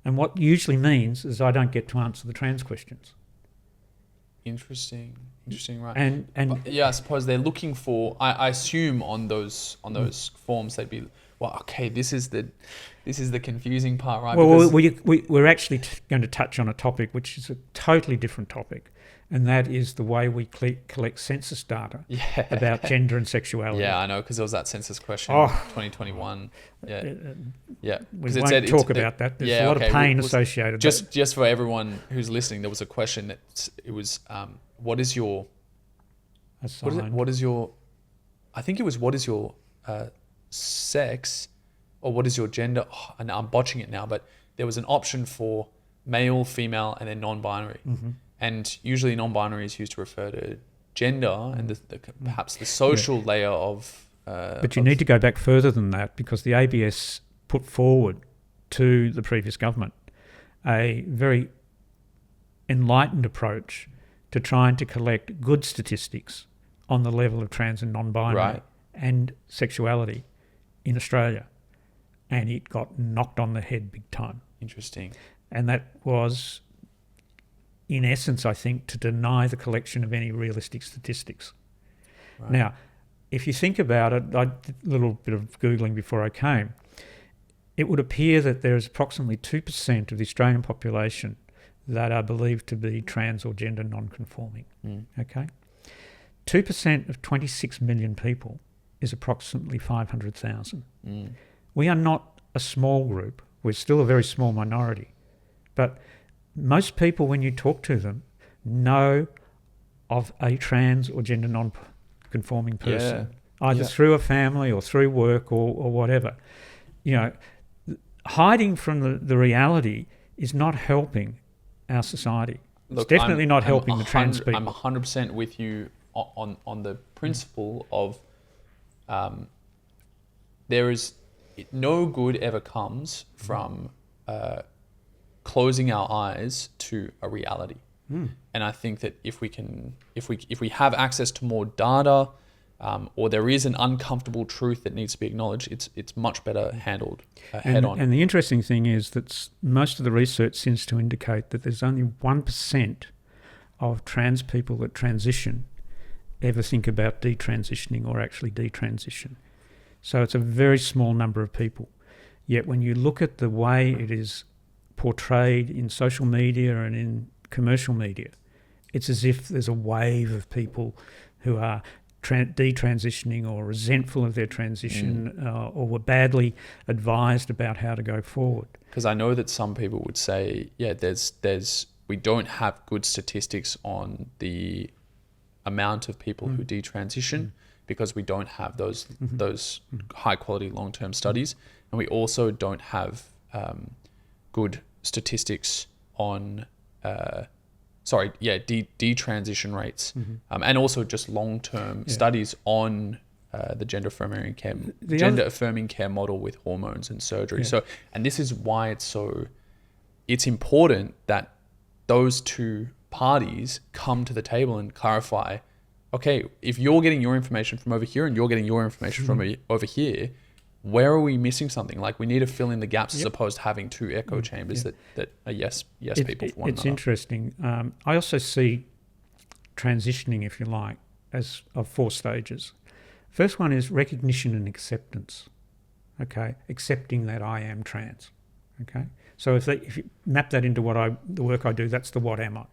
And what usually means is I don't get to answer the trans questions. Interesting, right? And yeah, I suppose they're looking for. I assume on those forms they'd be, well, okay, this is the confusing part, right? Well, we're actually going to touch on a topic which is a totally different topic, and that is the way we collect census data about gender and sexuality. Yeah, I know, because there was that census question in 2021. Yeah. We won't talk about that. There's a lot of pain associated. Just for everyone who's listening, there was a question that it was, what is your sex, or what is your gender? Oh, and I'm botching it now, but there was an option for male, female, and then non-binary. And usually non-binary is used to refer to gender and perhaps the social layer of... But you need to go back further than that, because the ABS put forward to the previous government a very enlightened approach to trying to collect good statistics on the level of trans and non-binary and sexuality in Australia. And it got knocked on the head big time. Interesting. And that was, in essence, I think, to deny the collection of any realistic statistics. Now, if you think about it, I did a little bit of Googling before I came. It would appear that there is approximately 2% of the Australian population that are believed to be trans or gender non-conforming. Okay? 2% of 26 million people is approximately 500,000. We are not a small group. We're still a very small minority. But most people, when you talk to them, know of a trans or gender non-conforming person, either through a family or through work or whatever. Hiding from the reality is not helping our society. Look, it's definitely not helping the trans people. I'm 100% with you on the principle of there is no good ever comes from closing our eyes to a reality. And I think that if we have access to more data, or there is an uncomfortable truth that needs to be acknowledged, it's much better handled head on. And the interesting thing is that most of the research seems to indicate that there's only 1% of trans people that transition ever think about detransitioning or actually detransition. So it's a very small number of people. Yet when you look at the way it is portrayed in social media and in commercial media, it's as if there's a wave of people who are detransitioning or resentful of their transition or were badly advised about how to go forward. Because I know that some people would say, we don't have good statistics on the amount of people who detransition because we don't have those high quality long-term studies, and we also don't have good statistics on detransition rates, and also just long-term studies on the gender affirming care model with hormones and surgery. So, and this is why it's important that those two parties come to the table and clarify, okay, if you're getting your information from over here and you're getting your information from over here, where are we missing something? Like, we need to fill in the gaps as opposed to having two echo chambers that are yes people for one It's another. interesting. I also see transitioning, if you like, as of 4 stages. First one is recognition and acceptance. Okay, accepting that I am trans. Okay, so if you map that into the work I do, that's the what am I.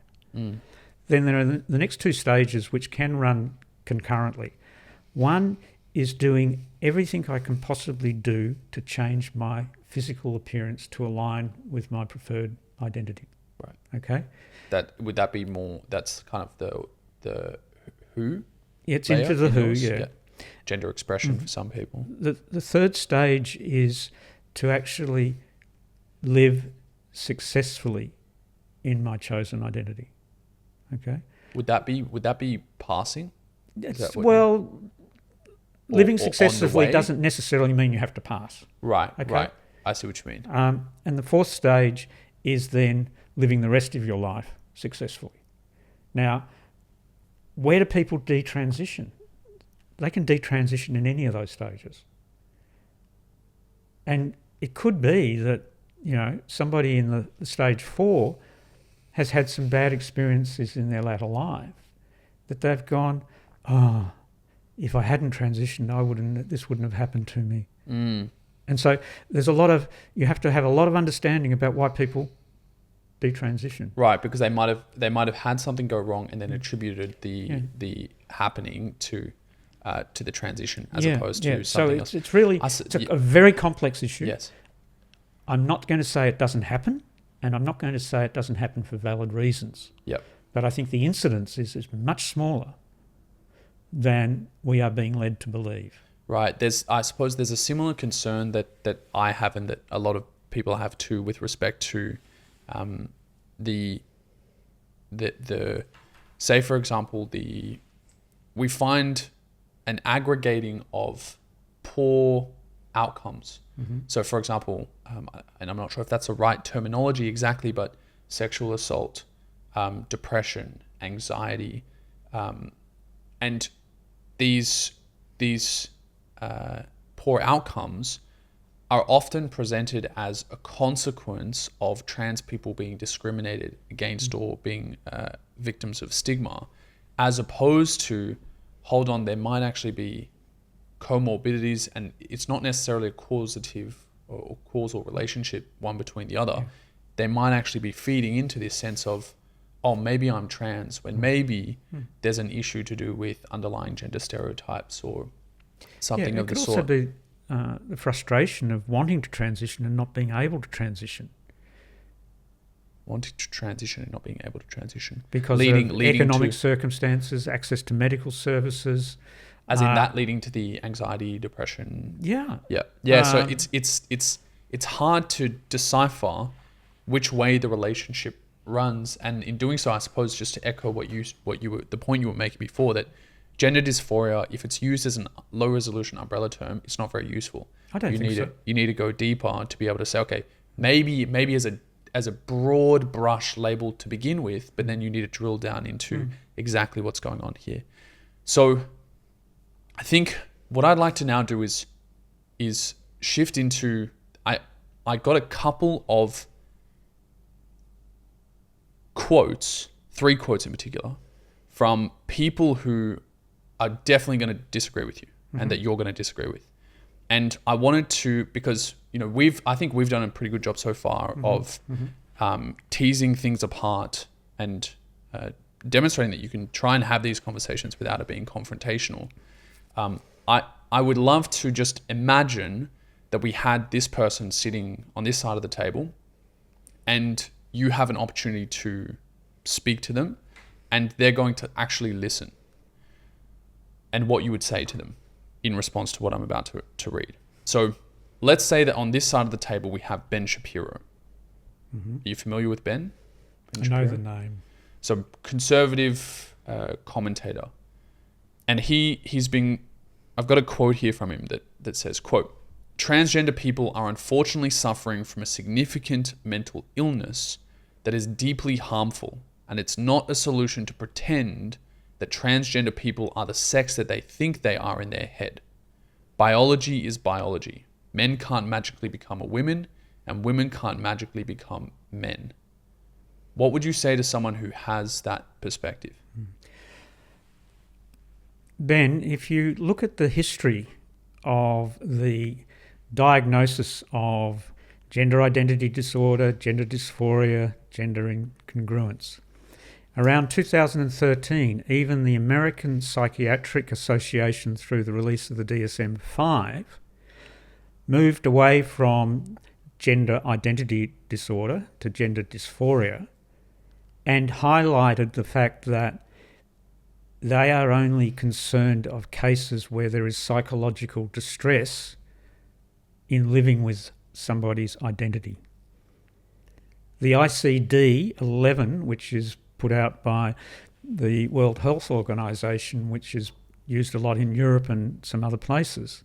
Then there are the next 2 stages which can run concurrently. One is doing everything I can possibly do to change my physical appearance to align with my preferred identity. Right. Okay. Would that be more? That's kind of the who. It's into the who. Yours? Yeah. Gender expression for some people. The third stage is to actually live successfully in my chosen identity. Okay. Would that be passing? Living or successfully doesn't necessarily mean you have to pass. Right. Okay? Right. I see what you mean. And the 4th stage is then living the rest of your life successfully. Now, where do people detransition? They can detransition in any of those stages. And it could be that, somebody in the stage 4 has had some bad experiences in their latter life, that they've gone, if I hadn't transitioned, this wouldn't have happened to me. And so you have to have a lot of understanding about why people detransition. Right, because they might have had something go wrong and then attributed the happening to the transition as opposed to something else. So it's really a very complex issue. Yes. I'm not going to say it doesn't happen, and I'm not going to say it doesn't happen for valid reasons. Yep. But I think the incidence is much smaller than we are being led to believe. Right. I suppose there's a similar concern that I have and that a lot of people have too with respect to the say, for example, we find an aggregating of poor outcomes. So, for example, and I'm not sure if that's the right terminology exactly, but sexual assault, depression, anxiety, and these poor outcomes are often presented as a consequence of trans people being discriminated against or being victims of stigma, as opposed to, hold on, there might actually be comorbidities, and it's not necessarily a causative or causal relationship one between the other. Yeah. They might actually be feeding into this sense of, oh, maybe I'm trans, when maybe there's an issue to do with underlying gender stereotypes or something of the sort. It could also be the frustration of wanting to transition and not being able to transition. Wanting to transition and not being able to transition. Because of economic circumstances, access to medical services. As in that leading to the anxiety, depression. Yeah. Yeah. Yeah. So it's hard to decipher which way the relationship runs, and in doing so, I suppose, just to echo the point you were making before, that gender dysphoria, if it's used as a low resolution umbrella term, it's not very useful. I don't think so. You need to go deeper to be able to say, okay, maybe as a broad brush label to begin with, but then you need to drill down into exactly what's going on here. So I think what I'd like to now do is shift into, I got a couple of quotes, 3 quotes in particular, from people who are definitely going to disagree with you and that you're going to disagree with. And I wanted to, because I think we've done a pretty good job so far of teasing things apart and demonstrating that you can try and have these conversations without it being confrontational. I would love to just imagine that we had this person sitting on this side of the table and you have an opportunity to speak to them and they're going to actually listen, and what you would say to them in response to what I'm about to read. So let's say that on this side of the table, we have Ben Shapiro. Mm-hmm. Are you familiar with Ben? I know the name. So conservative commentator. And I've got a quote here from him that says, quote, "Transgender people are unfortunately suffering from a significant mental illness that is deeply harmful, and it's not a solution to pretend that transgender people are the sex that they think they are in their head. Biology is biology. Men can't magically become a woman, and women can't magically become men." What would you say to someone who has that perspective? Ben, if you look at the history of the diagnosis of gender identity disorder, gender dysphoria, gender incongruence, around 2013, even the American Psychiatric Association, through the release of the DSM-5, moved away from gender identity disorder to gender dysphoria and highlighted the fact that they are only concerned of cases where there is psychological distress in living with somebody's identity. The ICD-11, which is put out by the World Health Organization, which is used a lot in Europe and some other places,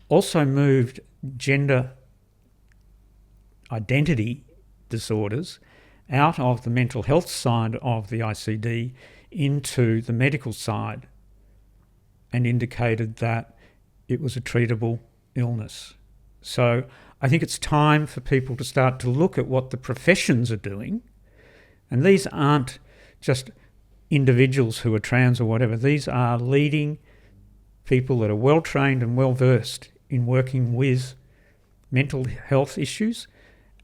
also moved gender identity disorders out of the mental health side of the ICD into the medical side and indicated that it was a treatable illness. So I think it's time for people to start to look at what the professions are doing. And these aren't just individuals who are trans or whatever. These are leading people that are well-trained and well-versed in working with mental health issues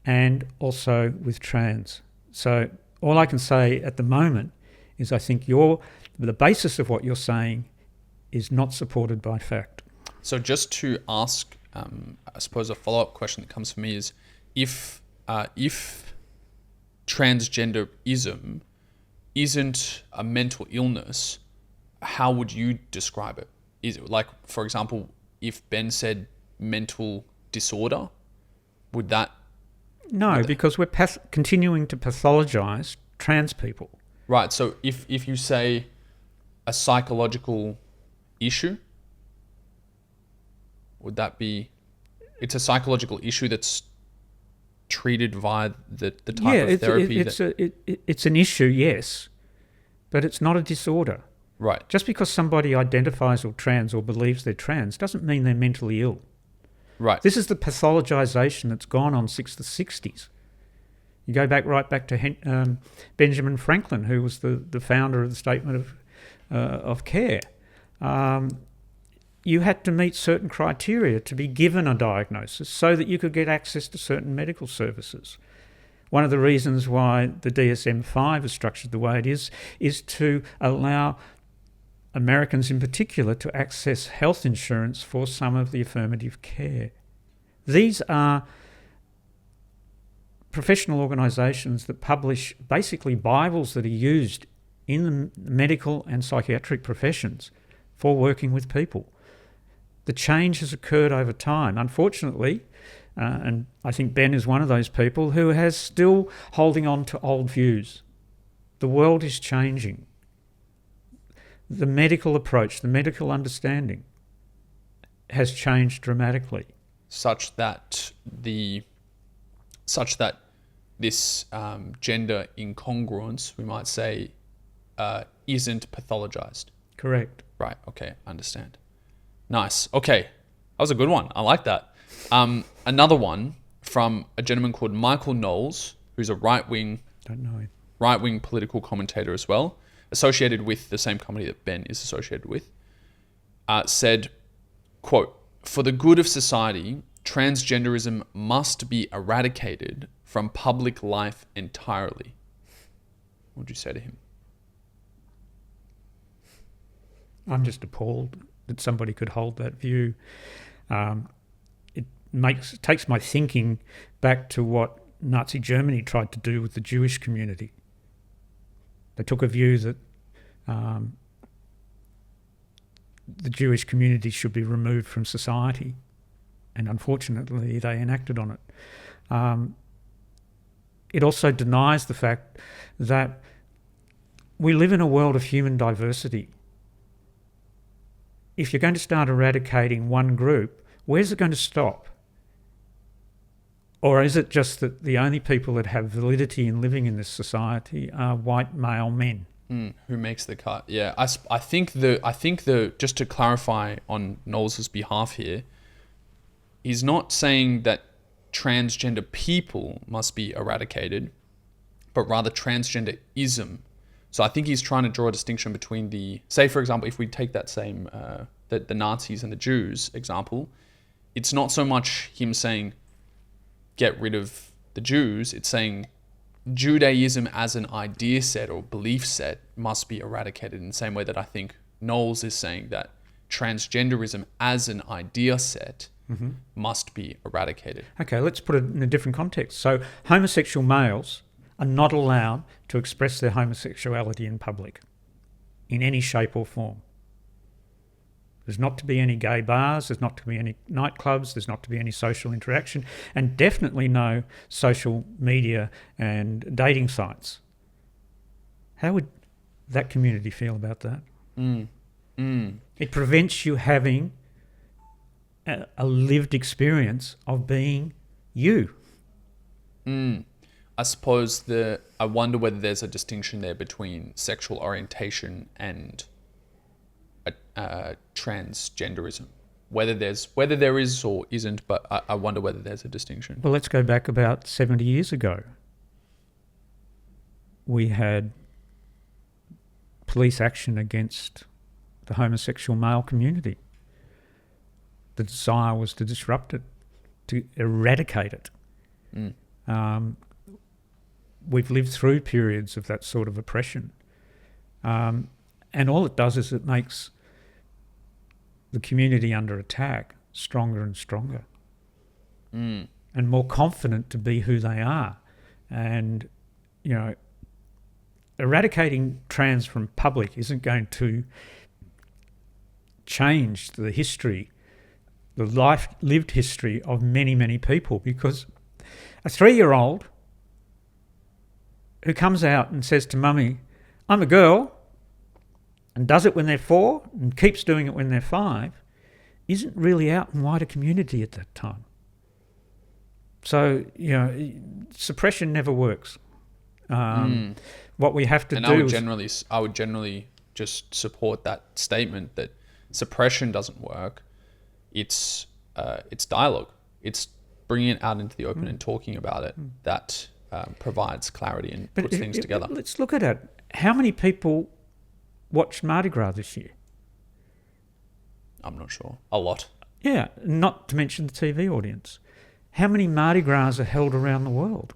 and also with trans. So all I can say at the moment is I think the basis of what you're saying is not supported by fact. So just to ask, I suppose a follow-up question that comes from me is, if transgenderism isn't a mental illness, how would you describe it? Is it like, for example, if Ben said mental disorder, would that... No, because we're continuing to pathologise trans people. Right, so if you say a psychological issue, would that be... It's a psychological issue that's treated via the type of therapy? It's an issue, yes, but it's not a disorder. Right. Just because somebody identifies as trans or believes they're trans doesn't mean they're mentally ill. Right. This is the pathologisation that's gone on since the 60s. You go right back to Benjamin Franklin, who was the founder of the Statement of Care. You had to meet certain criteria to be given a diagnosis so that you could get access to certain medical services. One of the reasons why the DSM-5 is structured the way it is to allow Americans in particular to access health insurance for some of the affirmative care. These are professional organisations that publish basically Bibles that are used in the medical and psychiatric professions for working with people. The change has occurred over time. Unfortunately, and I think Ben is one of those people who has still holding on to old views. The world is changing. The medical approach, the medical understanding has changed dramatically. Such that this gender incongruence, we might say, isn't pathologized. Correct. Right. Okay. Understand. Nice. Okay. That was a good one. I like that. Another one from a gentleman called Michael Knowles, who's a right-wing political commentator as well, associated with the same company that Ben is associated with, said, quote, "For the good of society, transgenderism must be eradicated from public life entirely." What would you say to him? I'm just appalled that somebody could hold that view. It takes my thinking back to what Nazi Germany tried to do with the Jewish community. They took a view that the Jewish community should be removed from society, and unfortunately they enacted on it. It also denies the fact that we live in a world of human diversity. If you're going to start eradicating one group, where's it going to stop? Or is it just that the only people that have validity in living in this society are white male men? Who makes the cut? Yeah, I think the just to clarify on Knowles' behalf here, he's not saying that transgender people must be eradicated, but rather transgenderism. So I think he's trying to draw a distinction between say for example, if we take that same the Nazis and the Jews example, it's not so much him saying get rid of the Jews, it's saying Judaism as an idea set or belief set must be eradicated in the same way that I think Knowles is saying that transgenderism as an idea set must be eradicated. Okay, let's put it in a different context. So homosexual males are not allowed to express their homosexuality in public in any shape or form. There's not to be any gay bars, there's not to be any nightclubs, there's not to be any social interaction, and definitely no social media and dating sites. How would that community feel about that? It prevents you having a lived experience of being you. I suppose I wonder whether there's a distinction there between sexual orientation and transgenderism. Whether there is or isn't, but I wonder whether there's a distinction. Well, let's go back about 70 years ago. We had police action against the homosexual male community. The desire was to disrupt it, to eradicate it. We've lived through periods of that sort of oppression. And all it does is it makes the community under attack stronger and stronger and more confident to be who they are. And, eradicating trans from public isn't going to change the history, the lived history of many, many people, because a 3-year-old who comes out and says to mummy, I'm a girl, and does it when they're 4 and keeps doing it when they're 5, isn't really out in wider community at that time. So, suppression never works. What we have to do I would generally just support that statement that suppression doesn't work. It's dialogue. It's bringing it out into the open and talking about it that provides clarity and puts things together. Let's look at it. How many people watched Mardi Gras this year? I'm not sure. A lot. Yeah, not to mention the TV audience. How many Mardi Gras are held around the world?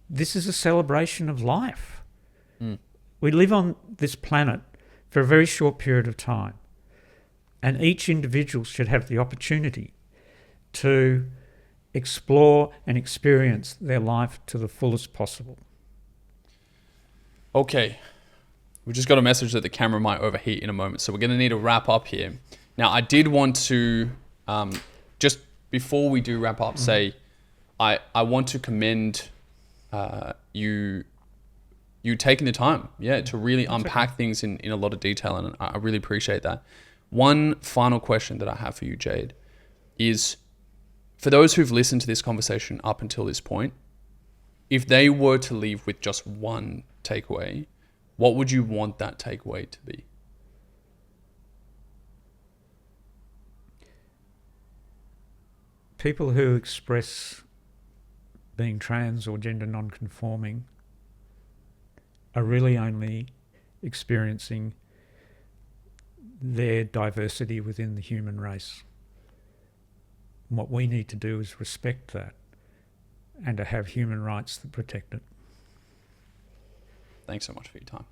This is a celebration of life. We live on this planet for a very short period of time, and each individual should have the opportunity to explore and experience their life to the fullest possible. Okay, we just got a message that the camera might overheat in a moment, so we're going to need to wrap up here. Now, I did want to, just before we do wrap up, say I want to commend you taking the time, to really unpack things in a lot of detail, and I really appreciate that. One final question that I have for you, Jade, is for those who've listened to this conversation up until this point, if they were to leave with just one takeaway, what would you want that takeaway to be? People who express being trans or gender non-conforming are really only experiencing their diversity within the human race. And what we need to do is respect that and to have human rights that protect it. Thanks so much for your time.